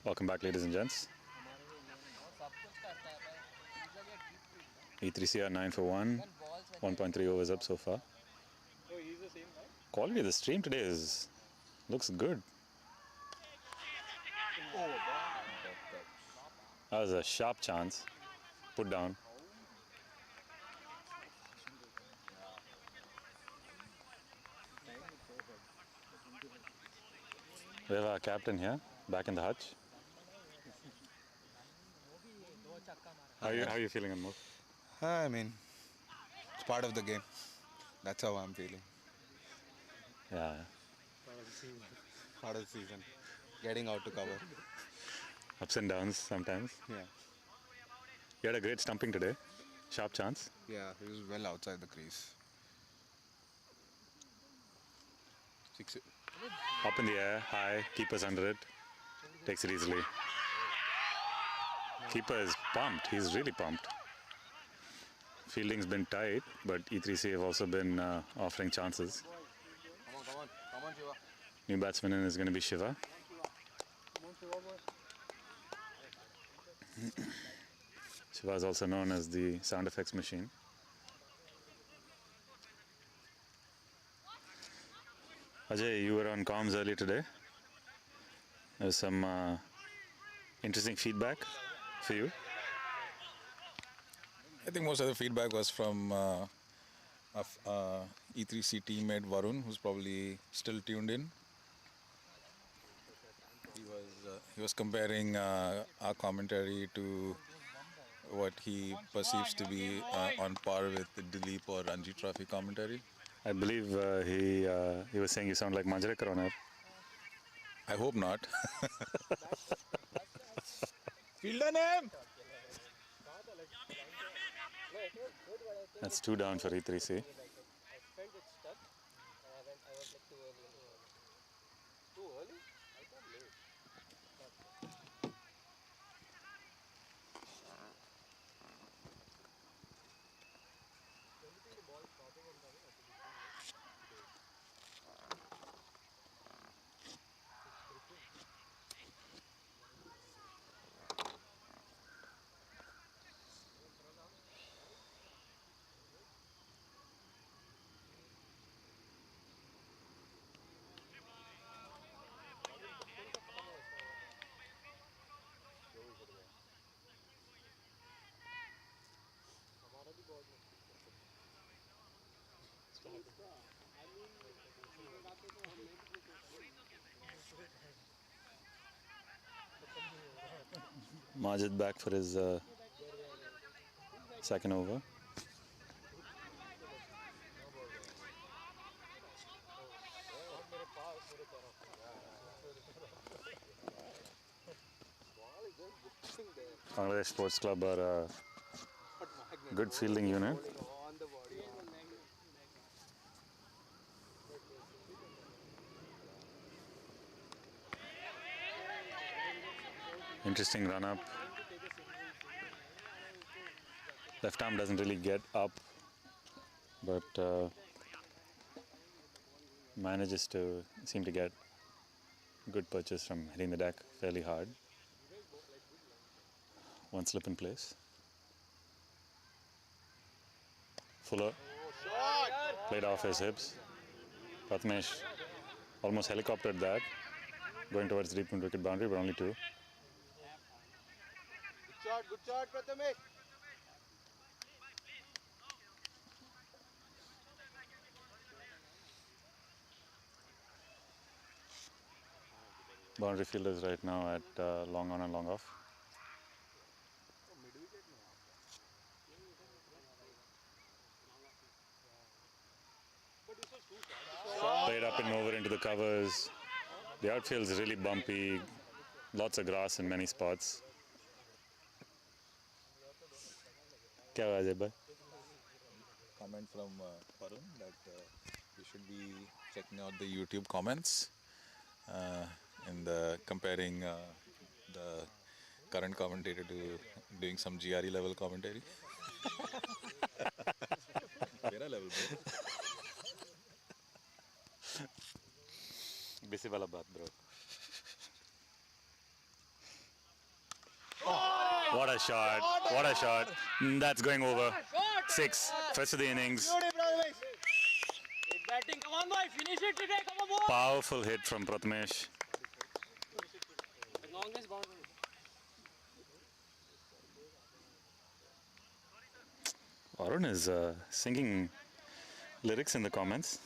Welcome back, ladies and gents. E3C are 9 for 1, 1.3 overs up so far. Oh, he's the same guy? Quality of the stream today looks good. That was a sharp chance. Put down. We have our captain here, back in the hutch. How are you feeling, Anmol? I mean, it's part of the game. That's how I'm feeling. Yeah, Part of the season. Getting out to cover. ups and downs sometimes. Yeah. You had a great stumping today. Sharp chance. Yeah, he was well outside the crease. Six. Up in the air, high, keeper's under it. Takes it easily. Keeper is pumped. He's really pumped. Fielding's been tight, but E3C have also been offering chances. Come on, Shiva. New batsman in is going to be Shiva. Shiva is also known as the sound effects machine. Ajay, you were on comms earlier today. There's some interesting feedback for you. I think most of the feedback was from E3C teammate Varun, who's probably still tuned in. He was comparing our commentary to what he perceives to be on par with the Dilip or Ranji Trophy commentary. I believe he was saying you sound like Manjrekar on air. I hope not. Fielder name! That's 2 down for E3C. Majid back for his second over. Bangladesh Sports Club are a good fielding unit. Interesting run up. Left arm doesn't really get up, but manages to seem to get good purchase from hitting the deck fairly hard. One slip in place. Fuller played off his hips. Prathamesh almost helicoptered that, going towards the deep wicket boundary, but only 2. Good shot, Prathamesh. Boundary fielders right now at long on and long off. Played up and over into the covers. The outfield is really bumpy. Lots of grass in many spots. क्या हुआ अजय भाई? Comment from Varun that you should be checking out the YouTube comments and comparing the current commentator to doing some GRE level commentary. Mera level, bro. Busy वाला बात bro. What a shot. What a shot. That's going over. 6. First of the innings. Batting, come on, boy, finish it today, come on, boy. Powerful hit from Prathamesh. Longest boundary. Varun is singing lyrics in the comments.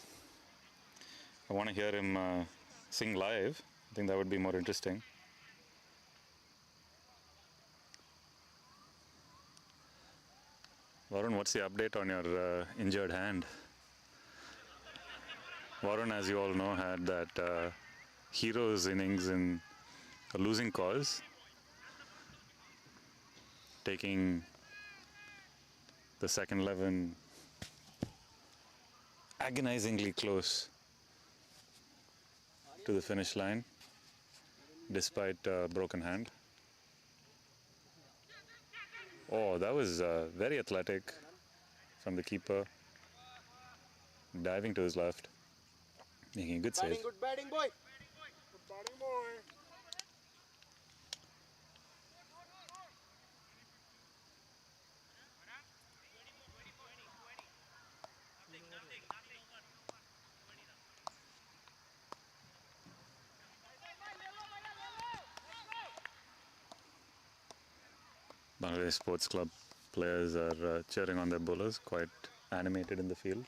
I want to hear him sing live. I think that would be more interesting. Varun, what's the update on your injured hand? Varun, as you all know, had that hero's innings in a losing cause, taking the second 11 agonizingly close to the finish line despite a broken hand. Oh, that was very athletic from the keeper, diving to his left, making a good save. Good batting, boy. Good batting, boy. Bangladesh Sports Club players are cheering on their bowlers, quite animated in the field.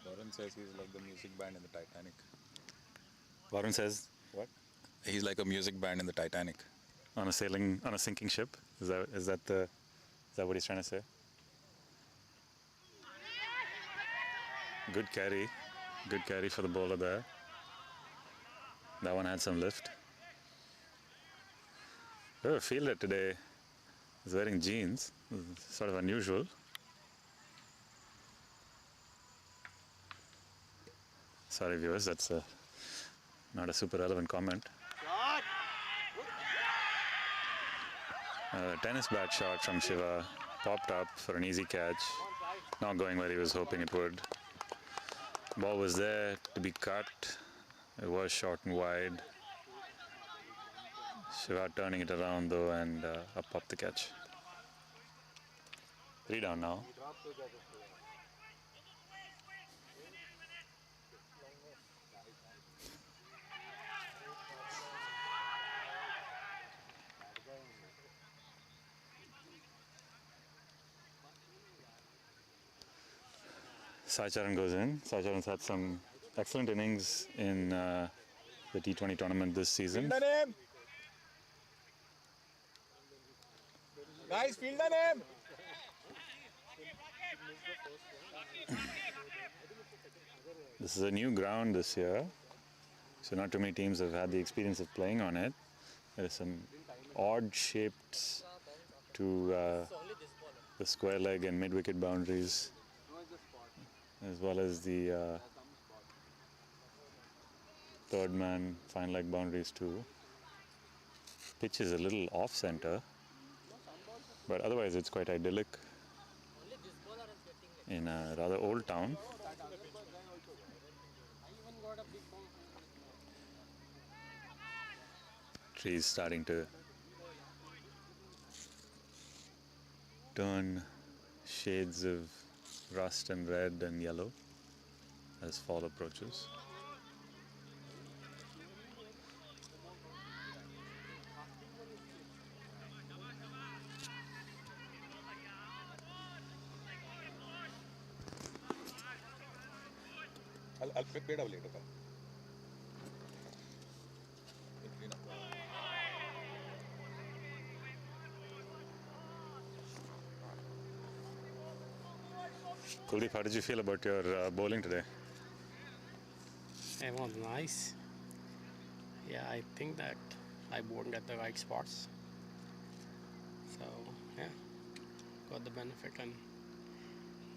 Varun says he's like the music band in the Titanic. Varun says, what? He's like a music band in the Titanic. On a sinking ship? Is that what he's trying to say? Good carry for the bowler there. That one had some lift. Whoever fielded today is wearing jeans. Sort of unusual. Sorry viewers, that's not a super relevant comment. Tennis bat shot from Shiva, popped up for an easy catch. Not going where he was hoping it would. Ball was there to be cut. It was short and wide. Shiva turning it around though, and up popped the catch. 3 down now. Sai Charan goes in. Sai Charan's had some excellent innings in the T20 tournament this season. Field the name. Guys, field the name. This is a new ground this year, so not too many teams have had the experience of playing on it. There are some odd shapes to the square leg and mid-wicket boundaries, as well as the third man fine leg boundaries too. Pitch is a little off center, but otherwise it's quite idyllic in a rather old town. Trees starting to turn shades of rust and red and yellow as fall approaches. I'll pick it up later. Kuldeep, how did you feel about your bowling today? It was nice. Yeah, I think that I bowled at the right spots. So, yeah, got the benefit and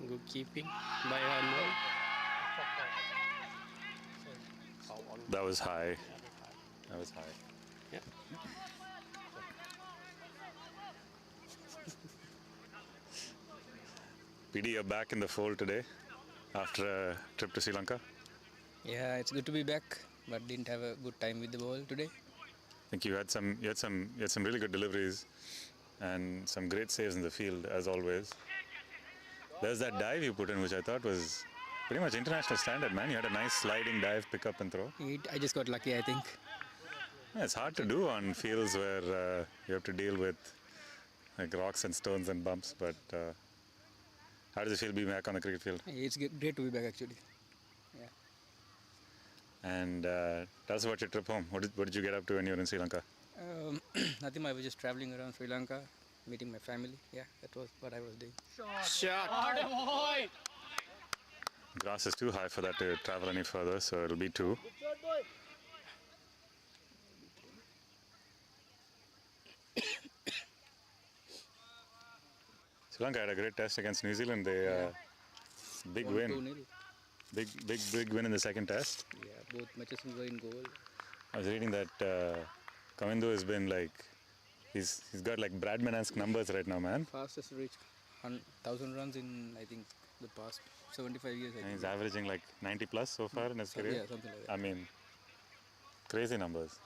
good keeping by Anmol. That was high. That was high. Yeah. PD, you're back in the fold today after a trip to Sri Lanka. Yeah, it's good to be back, but didn't have a good time with the ball today. I think you had some really good deliveries and some great saves in the field as always. There's that dive you put in, which I thought was pretty much international standard, man. You had a nice sliding dive, pick up and throw. I just got lucky, I think. Yeah, it's hard to do on fields where you have to deal with like rocks and stones and bumps. But how does it feel being back on the cricket field? It's great to be back actually. Yeah. And tell us about your trip home. What did you get up to when you were in Sri Lanka? Nothing. I was just traveling around Sri Lanka, meeting my family. Yeah, that was what I was doing. Grass is too high for that to travel any further, so it'll be 2. Sri Lanka had a great test against New Zealand. They big Won win, 2-0. big win in the second test. Yeah, both matches were in goal. I was reading that Kamindu has been like he's got like Bradman-esque numbers right now, man. Fastest reach 1,000 runs in I think the past 75 years. I And think. he's averaging like 90 plus so far in his career. Yeah, something like that. I mean, crazy numbers.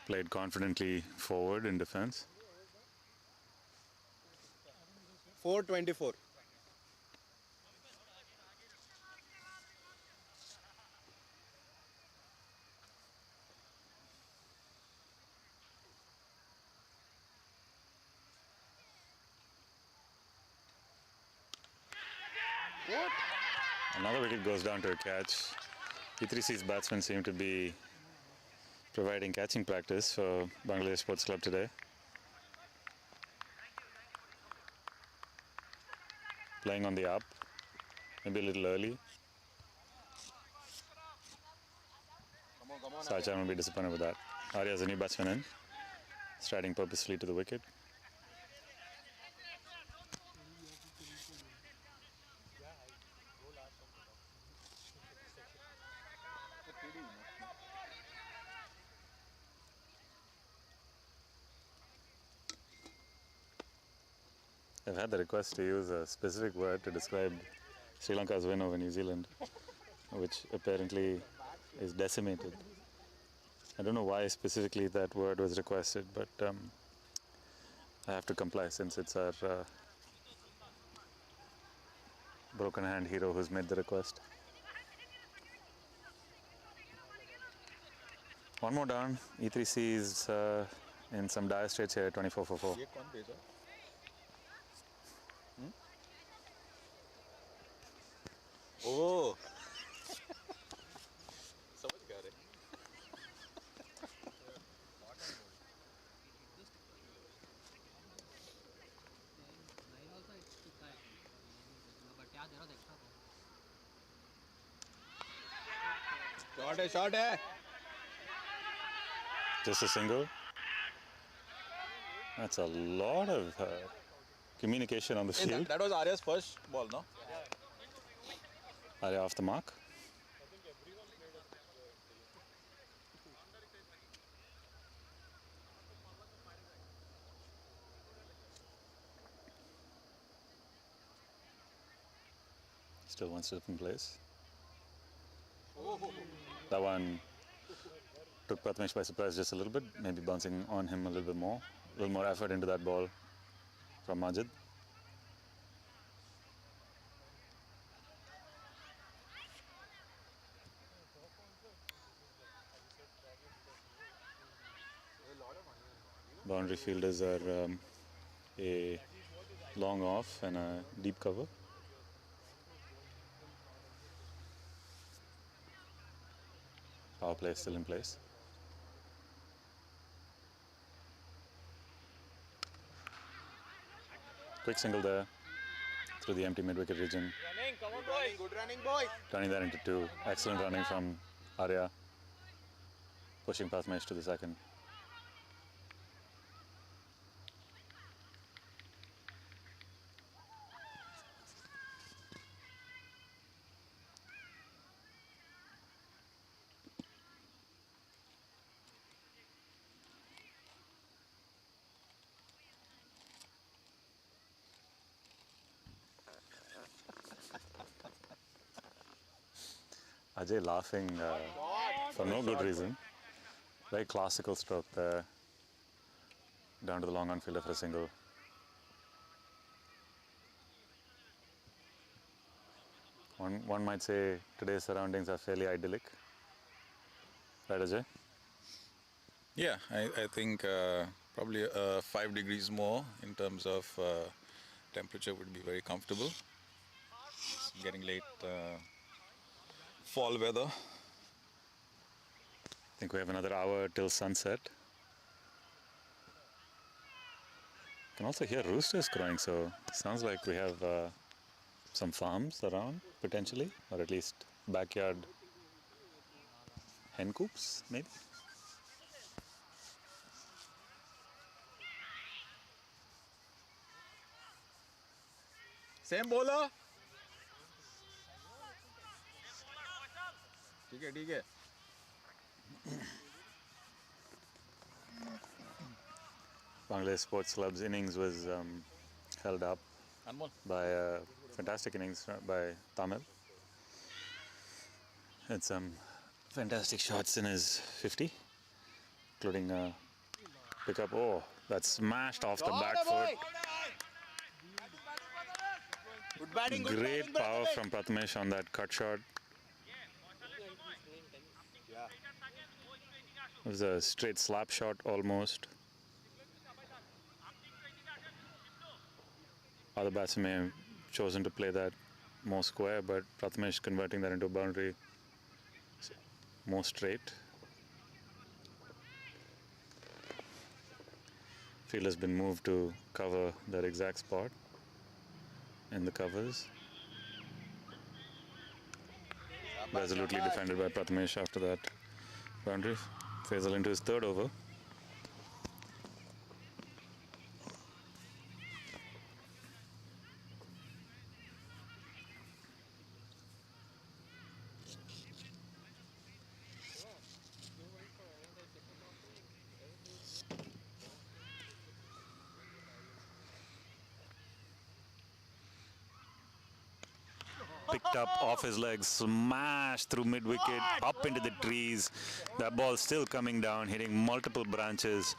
Played confidently forward in defense. 424. Another wicket goes down to a catch. E3C's batsmen seem to be providing catching practice for Bangladesh Sports Club today. Playing on the up, maybe a little early. Sachan will be disappointed with that. Arya's a new batsman in, striding purposefully to the wicket. I've had the request to use a specific word to describe Sri Lanka's win over New Zealand, which apparently is decimated. I don't know why specifically that word was requested, but I have to comply since it's our broken hand hero who's made the request. One more down. E3C is in some dire straits here, 24 for 4. Oh. Short hai. Just a single. That's a lot of communication on the field. That was Arya's first ball, no? Arya off the mark. Still one step in place. That one took Prathamesh by surprise just a little bit, maybe bouncing on him a little bit more. A little more effort into that ball from Majid. Boundary fielders are a long off and a deep cover. Power play is still in place. Quick single there through the empty mid-wicket region. Good running, boy. Turning that into 2. Excellent running from Arya. Pushing Prathamesh to the second. Ajay laughing for no good reason. Very classical stroke there. Down to the long on fielder for a single. One might say today's surroundings are fairly idyllic. Right, Ajay? Yeah, I think probably 5 degrees more in terms of temperature would be very comfortable. It's getting late fall weather. I think we have another hour till sunset. You can also hear roosters crowing, so sounds like we have some farms around potentially, or at least backyard hen coops, maybe. Same bowler. ठीक है. Bangladesh Sports Club's innings was held up Anmol. by a fantastic innings by Tamil. Had some fantastic shots in his 50, including a pickup. Oh, that's smashed off the back foot. Good batting. Great power from Prathamesh on that cut shot. It was a straight slap shot almost. Other batsmen may have chosen to play that more square, but Prathamesh converting that into a boundary more straight. Field has been moved to cover that exact spot in the covers. Resolutely defended by Prathamesh after that boundary. Faisal into his third over. Picked up off his legs, smashed through mid-wicket, up into the trees. That ball still coming down, hitting multiple branches.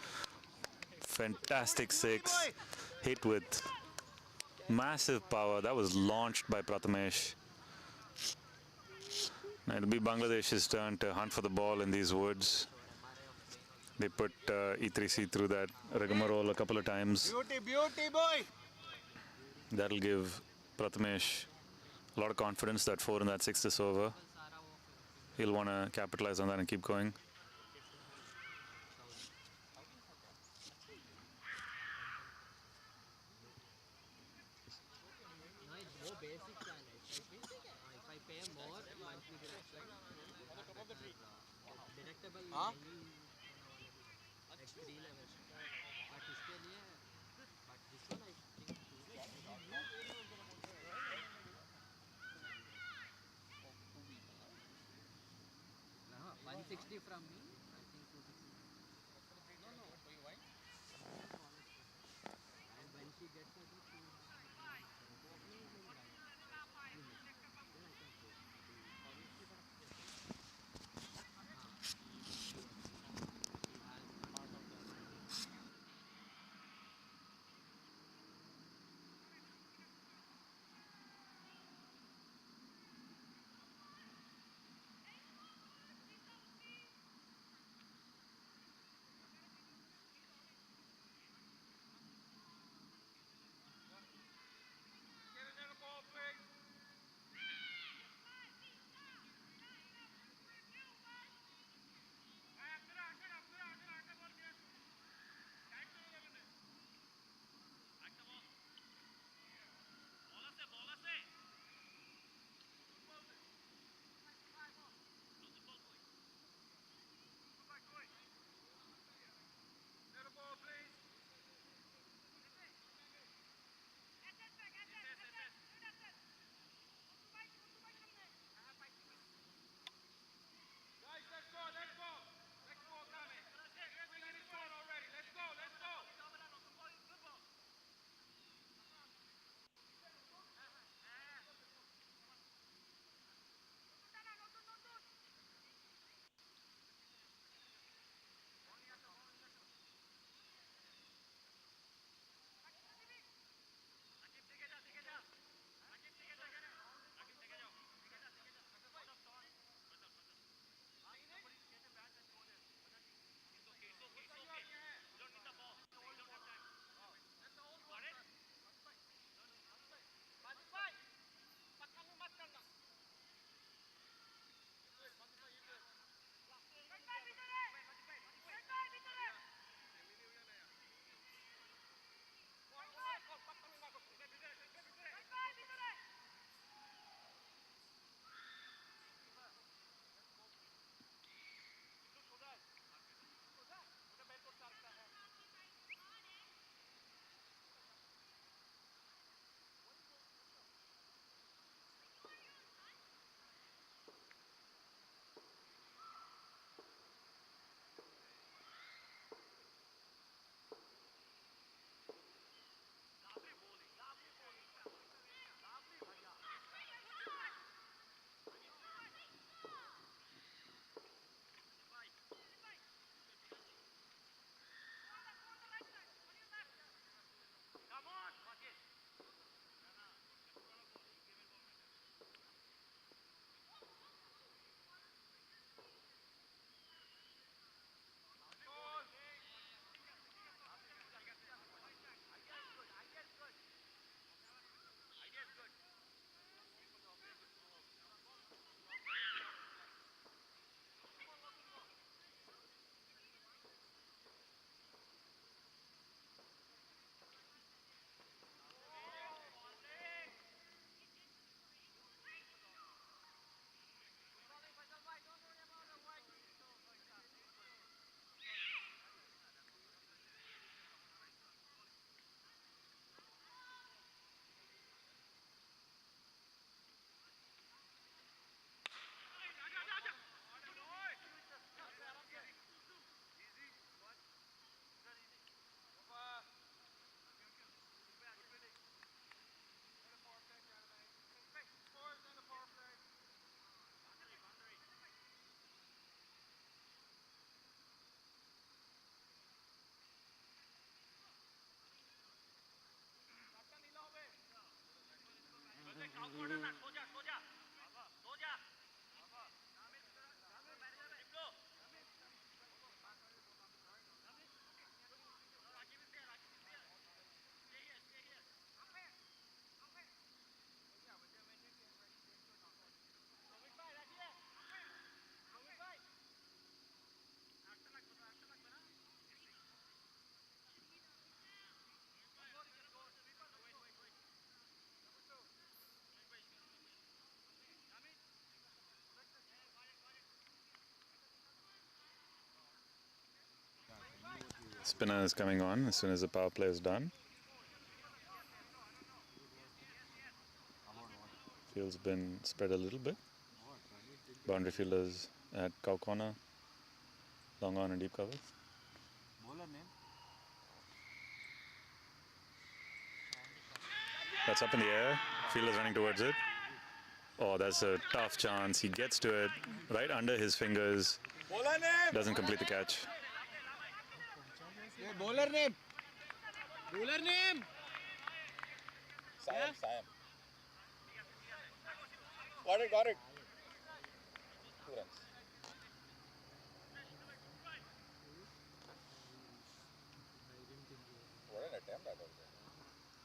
Fantastic six, hit with massive power. That was launched by Prathamesh. Now it'll be Bangladesh's turn to hunt for the ball in these woods. They put E3C through that rigmarole a couple of times. Beauty, boy. That'll give Prathamesh a lot of confidence that 4 in that 6th is over. He'll want to capitalize on that and keep going. Spinner is coming on as soon as the power play is done. Field's been spread a little bit. Boundary fielders at cow corner, long on and deep cover. That's up in the air. Fielder's running towards it. Oh, that's a tough chance. He gets to it right under his fingers. Doesn't complete the catch. Hey, bowler name. Bowler name. Siam. Got it. 2 runs. What an attempt that was.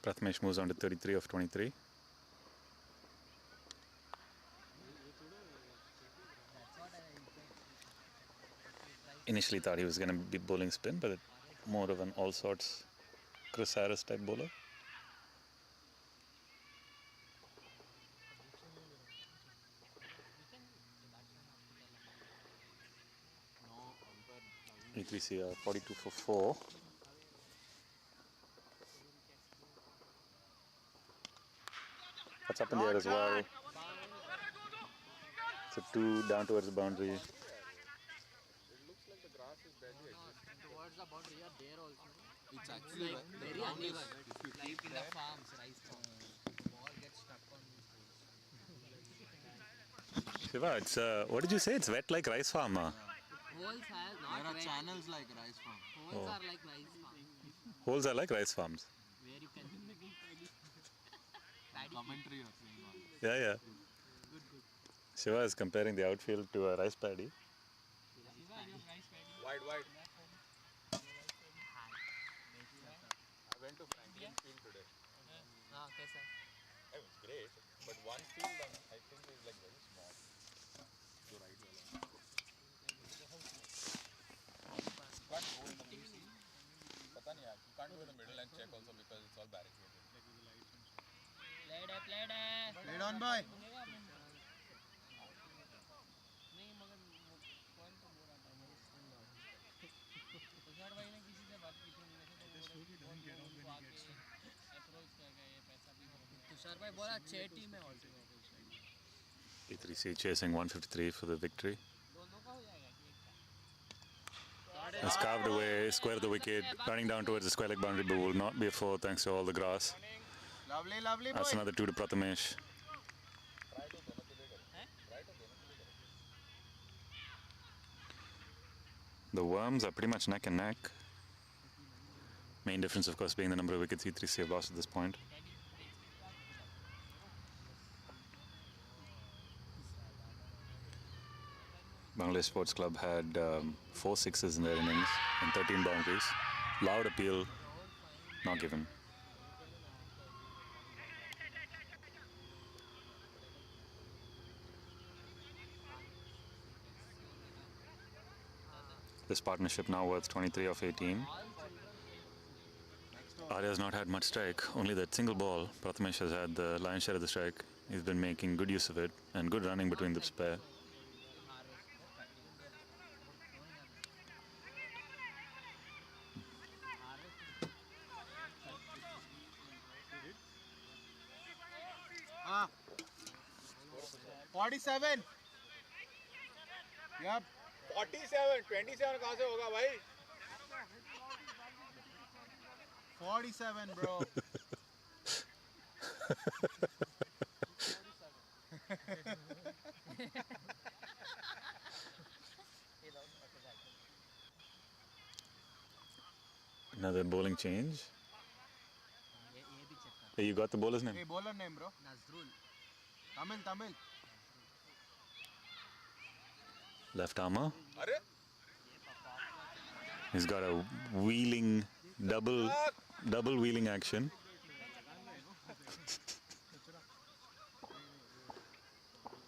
Prathamesh moves on to 33 of 23. Initially thought he was going to be bowling spin, but more of an all sorts Chris Harris type bowler. E3C 42 for 4. That's up in the air as well. So 2 down towards the boundary. Towards the boundary, yeah, there also. It's actually Very uneven. Like in the farms, rice farms. Ball gets stuck on these holes. Shiva, it's what did you say? It's wet like rice farm. Holes have not there are wet. channels like rice farm. Holes are like rice farms. Holes are like rice farms. Where you can paddy. Commentary or saying all. Yeah. Shiva is comparing the outfield to a rice paddy. Wide. I went to Franklin Field today. Okay, sir. It's great, but one field I think is like very small. So right. Can't go in the middle. Pata nahi, you can't go in the middle and check also because it's all barricaded. Played on by. Tushar भाई बोला 6 team है also. E3C chasing 153 for the victory. Has carved away, square of the wicket, running down towards the square leg boundary, but will not be a 4 thanks to all the grass. Lovely That's boy. another 2 to Prathamesh. The Worms are pretty much neck and neck. Main difference, of course, being the number of wickets E3C have lost at this point. Bangladesh Sports Club had 4 sixes in their innings and 13 boundaries. Loud appeal, not given. This partnership now worth 23 of 18. Arya has not had much strike, only that single ball. Prathamesh has had the lion's share of the strike. He's been making good use of it and good running between the pair. हाँ 47. Yep. 47, 27 कहाँ से होगा भाई? 47, bro. Another bowling change. Hey, you got the bowler's name? Hey, bowler name, bro. Nazrul. Tamil. Left armour. अरे? He's got a wheeling, double wheeling action.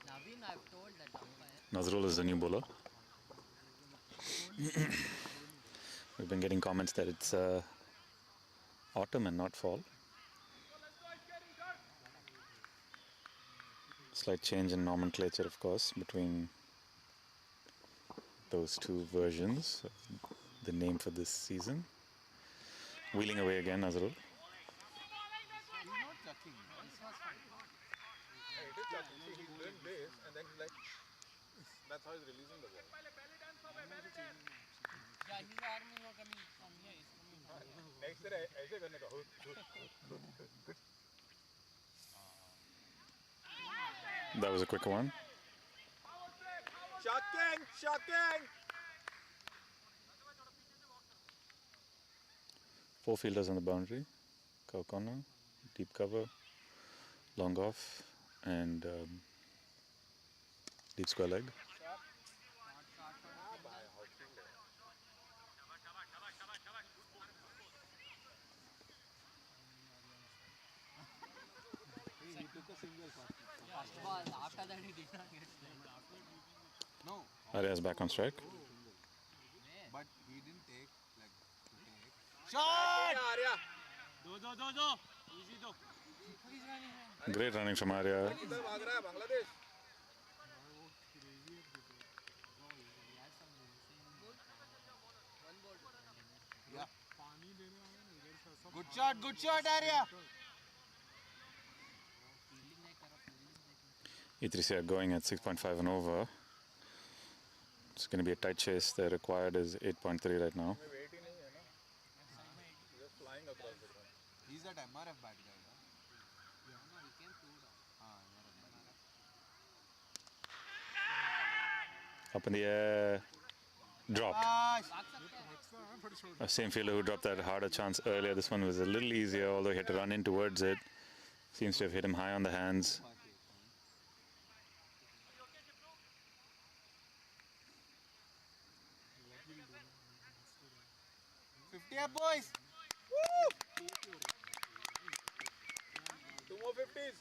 Naveen, I've told that umpire. Nazrul is the new bowler. We've been getting comments that it's autumn and not fall. Slight change in nomenclature, of course, between those two versions of the name for this season. Wheeling away again, Nazrul. He's not chucking. Hey, it is chucking. See, he's doing this and then he's like, that's how he's releasing the ball. Yeah, his arm is not coming from here. It's coming from here. Next day, ऐसे करने का. That was a quick one. Shocking! Shocking! 4 fielders on the boundary. Cow corner, deep cover, long off, and deep square leg. First ball, after that he did not get played. No, Arya's back on strike. but he didn't take like to take. Shot! He's running. Great running from Arya. इधर भाग रहा है Bangladesh. Yeah. Good shot, Arya. E3C are going at 6.5 and over. It's going to be a tight chase. Their required is 8.3 right now. Weight ही नहीं है ना. Just flying across the ground. He's that MRF bad guy, no? No, he came through down. MRF. Up in the air. Dropped. भाग सकते हैं. Same fielder who dropped that harder chance earlier. This one was a little easier, although he had to run in towards it. Seems to have hit him high on the hands. Boys! Woo! 2 more 50s.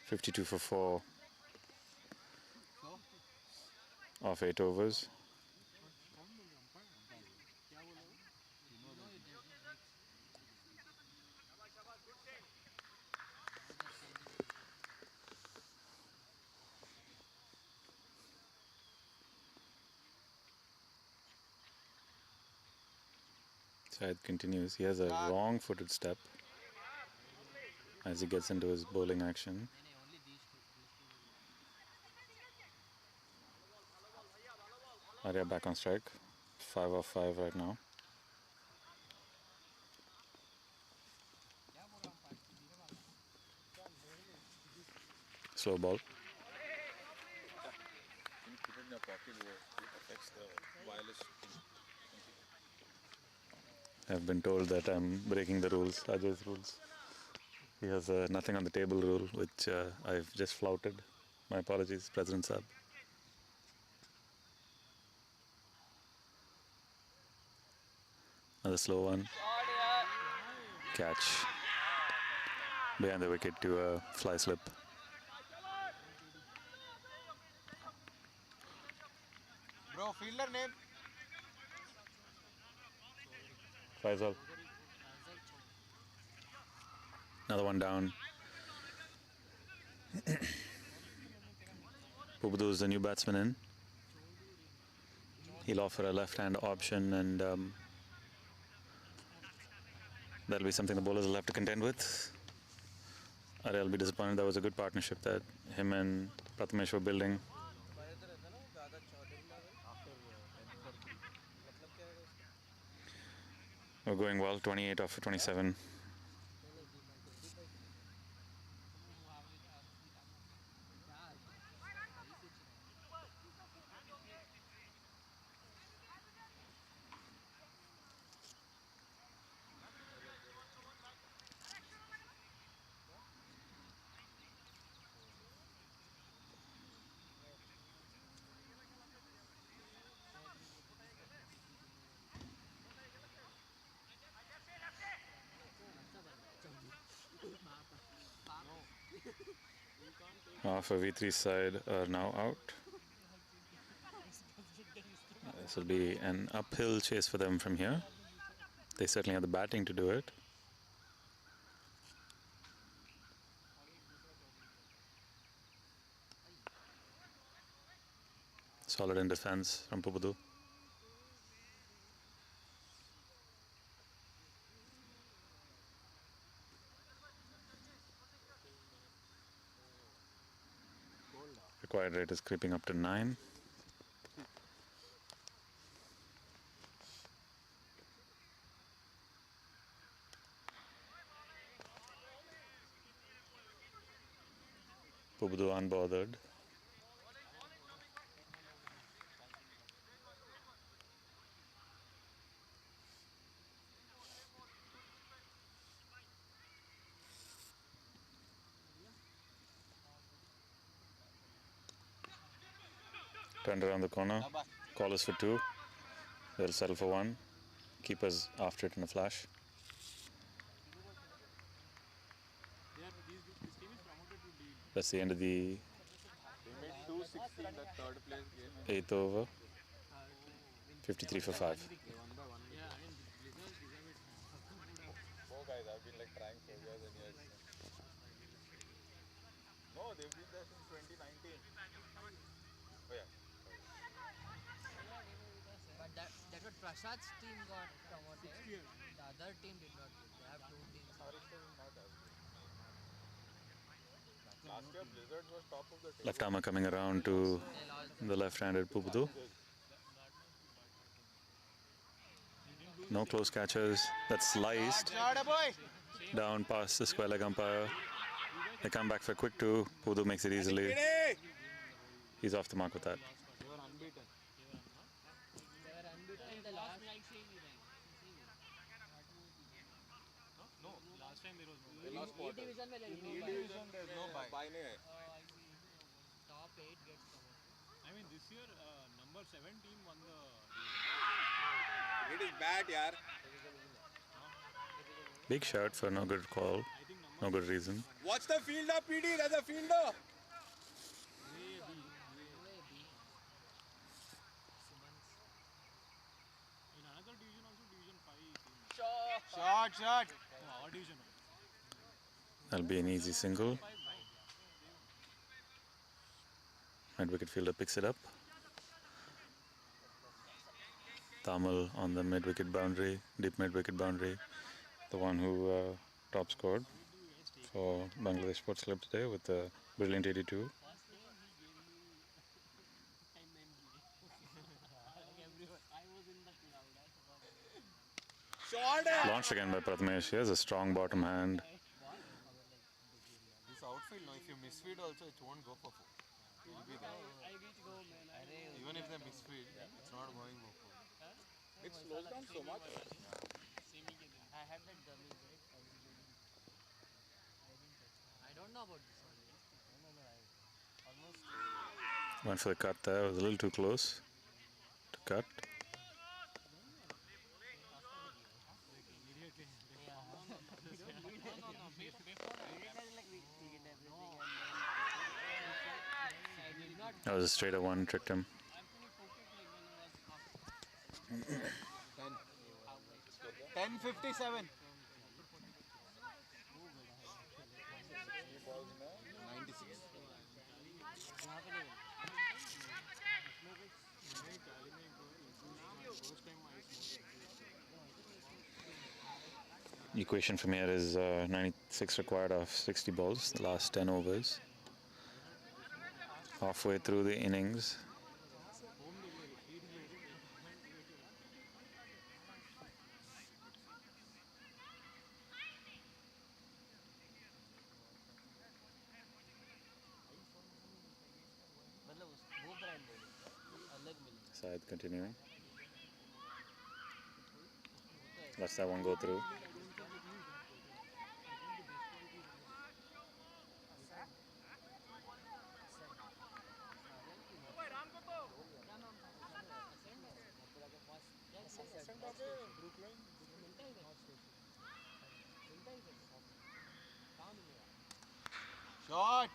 52 for 4 off 8 overs. Syed continues. He has a wrong-footed step as he gets into his bowling action. Only these two. Arya back on strike. 5 off 5 right now. Slow ball. Can you keep it in your pocket? It affects the wireless thing. I've been told that I'm breaking the rules, Ajay's rules. He has a nothing on the table rule, which I've just flouted. My apologies, President Saab. Another slow one. Catch. Behind the wicket to a fly slip. Bro, fielder name. Faisal. Another one down. Pubudu is the new batsman in. He'll offer a left-hand option, and that'll be something the bowlers will have to contend with. Arya will be disappointed. That was a good partnership that him and Prathamesh were building. We're going well, 28 off 27. Half of E3's side are now out. This will be an uphill chase for them from here. They certainly have the batting to do it. Solid in defense from Pubudu. Required rate is creeping up to 9. Pubudu unbothered. Turned around the corner. Call is for 2. They'll settle for 1. Keepers after it in a flash. That's the end of the They made 260 in the third place game. 8th over. 53 for 5. Four guys have been like trying for years and years. No, they've been there since 2019. Oh yeah. But that was Prasad's team got promoted. The other team did not. They have two teams. Last year Blizzard was top of the table. Left armor coming around to the left-handed Pubudu. No close catches. That's sliced down past the square leg umpire. They come back for a quick 2. Pubudu makes it easily. He's off the mark with that. They were unbeaten. They were unbeaten in the last. No, last time there was no. they lost E quarters. division में In E division there's no bye. I see. Top 8 gets promoted. I mean, this year, number 7 team won the. It is bad, yaar. Big shout for no good call. No good reason. Watch the fielder, PD. There's a fielder. In another division, also Division 5 team. Shot. No, our division. That'll be an easy single. Mid-wicket fielder picks it up. Tamil on the mid-wicket boundary, deep mid-wicket boundary. The one who top scored for Bangladesh Sports Club today with a brilliant 82. Launched again by Prathamesh. He has a strong bottom hand. This outfield, no, if you misfeed also, it won't go for 4. It will be there. Even if they misfeed, it's not going for 4. It slows down so much. I had that dummy, right? I don't know about this one. Almost. Went for the cut there. Was a little too close to cut. That was a straighter one, tricked him. 10:57. 96. Equation from here is 96 required off 60 balls, the last 10 overs. Halfway through the innings. Side continuing. Let's that one go through. Shot.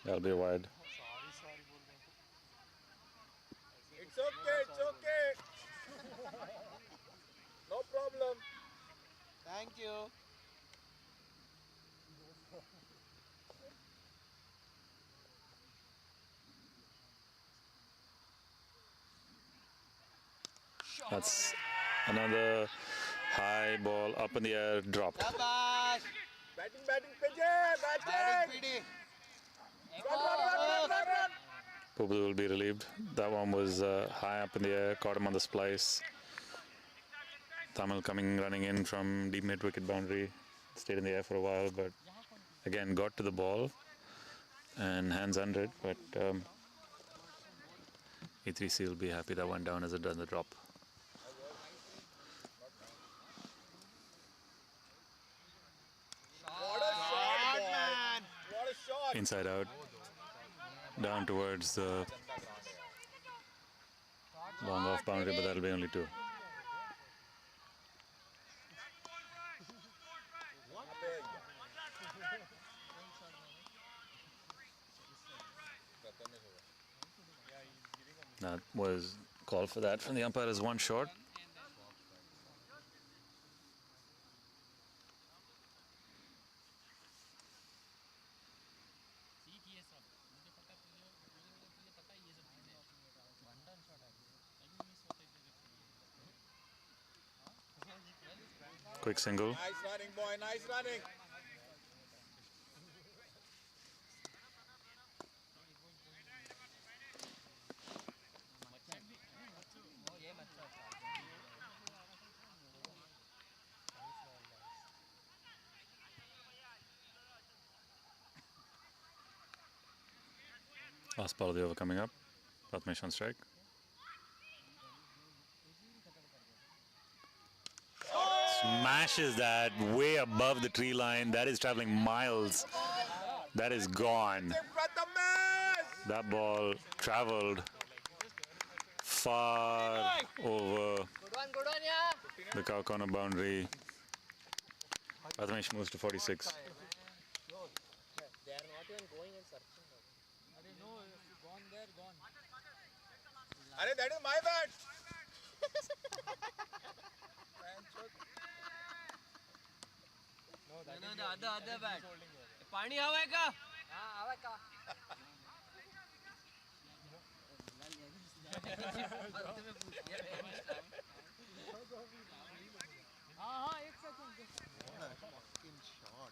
That'll be wide. It's okay, it's okay. No problem. Thank you. That's another high ball up in the air, dropped. Shabash. Batting, PJ. Batting. PD. Run. Pobu will be relieved. That one was high up in the air, caught him on the splice. Tamil running in from deep mid-wicket boundary. Stayed in the air for a while, but again got to the ball and hands under it. But E3C will be happy that went down as it does the drop. What a shot, man. What a shot. Inside out, down towards the long off boundary, but that'll be only two. That was called for that from the umpire as one short. Quick single. Nice running, boy. Nice running. Last ball of the over coming up. Prathamesh on strike. Smashes that way above the tree line. That is traveling miles. That is gone. That ball traveled far over the cow corner boundary. Prathamesh moves to 46. They are not even going and searching. No, gone there, gone. Arey, that is my bat. No, the other bat. पानी हवा है का? हाँ, हवा का. हाँ, एक second. Fucking shot.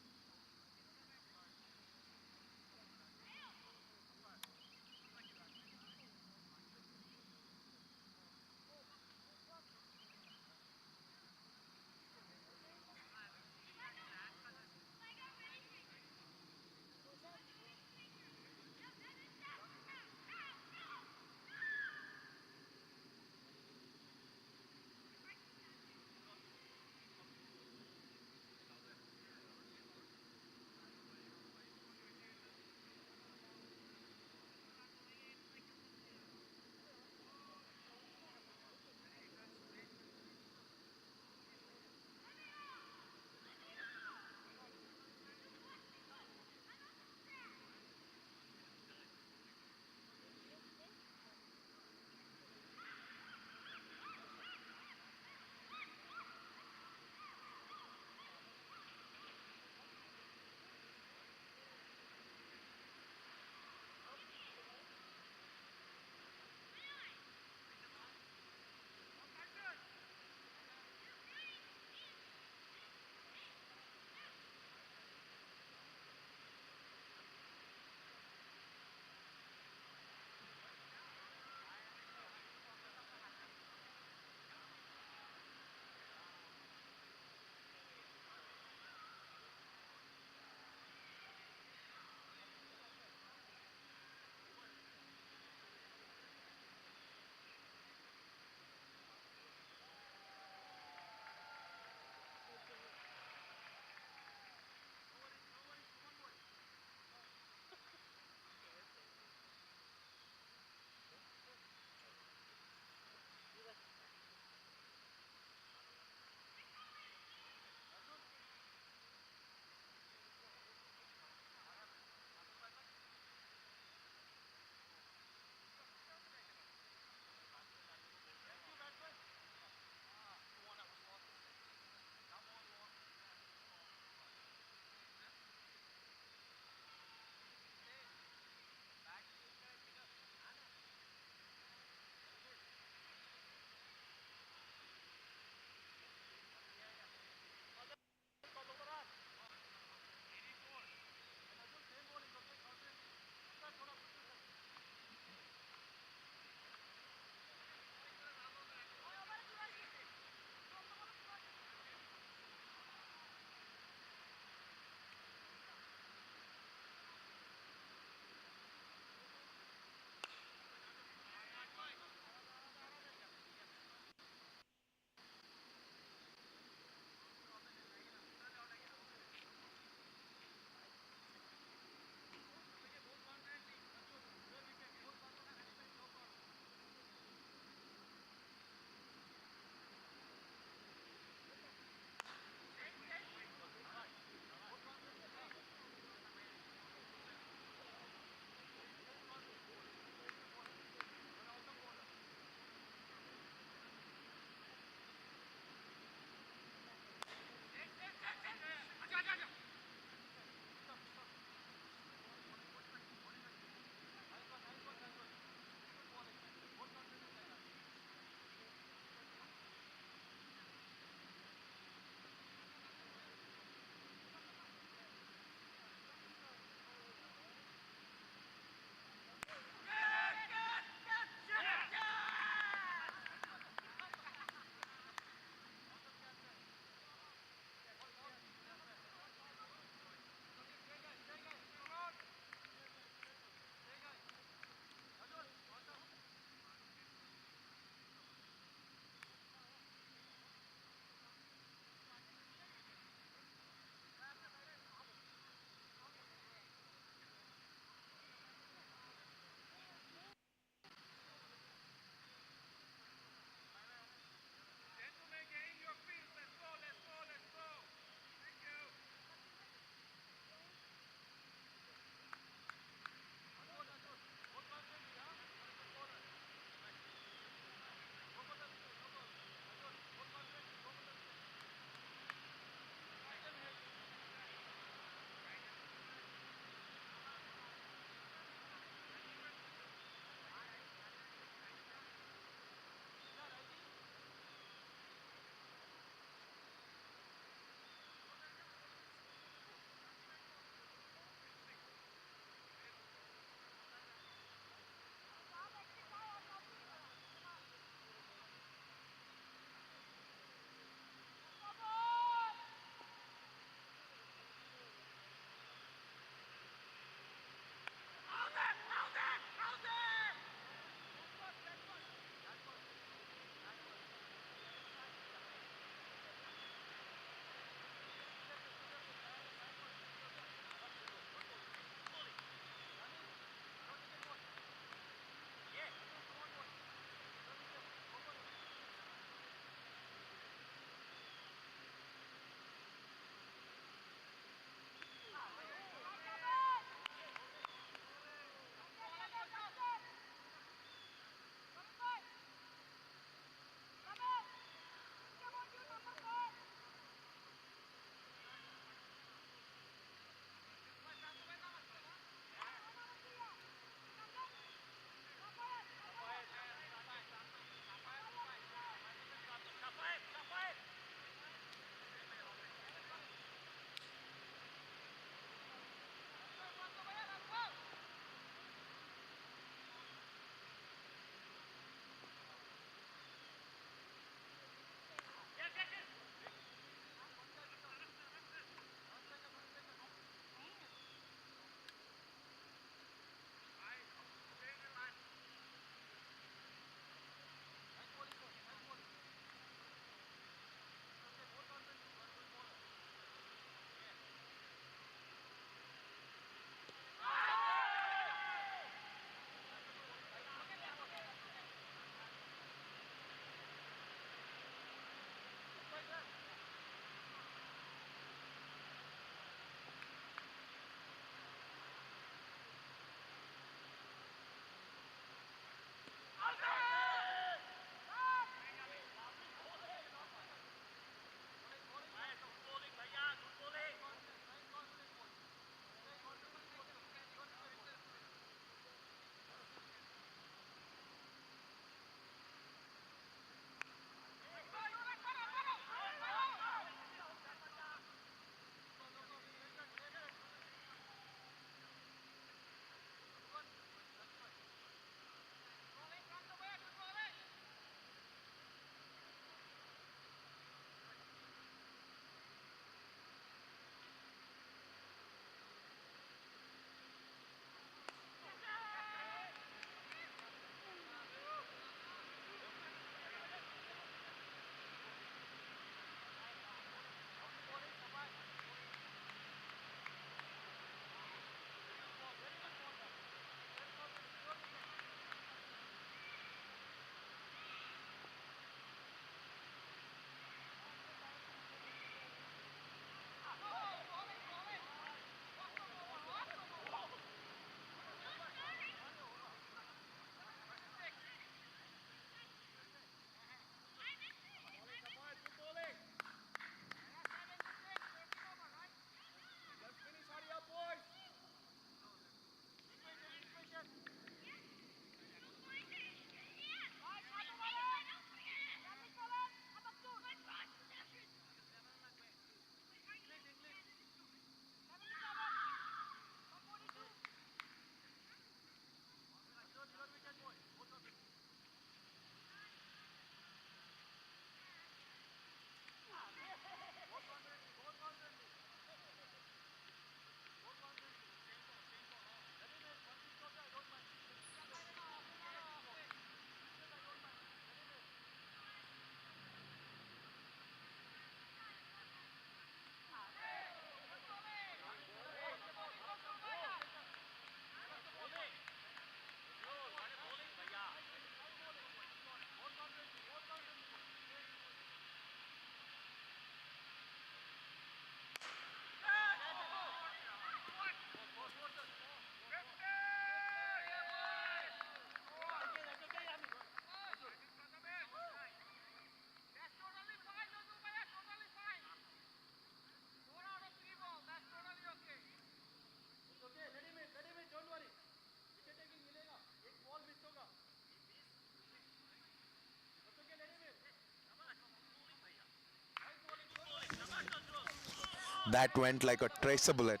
That went like a tracer bullet.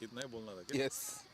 इतना ही बोलना था क्या? Yes.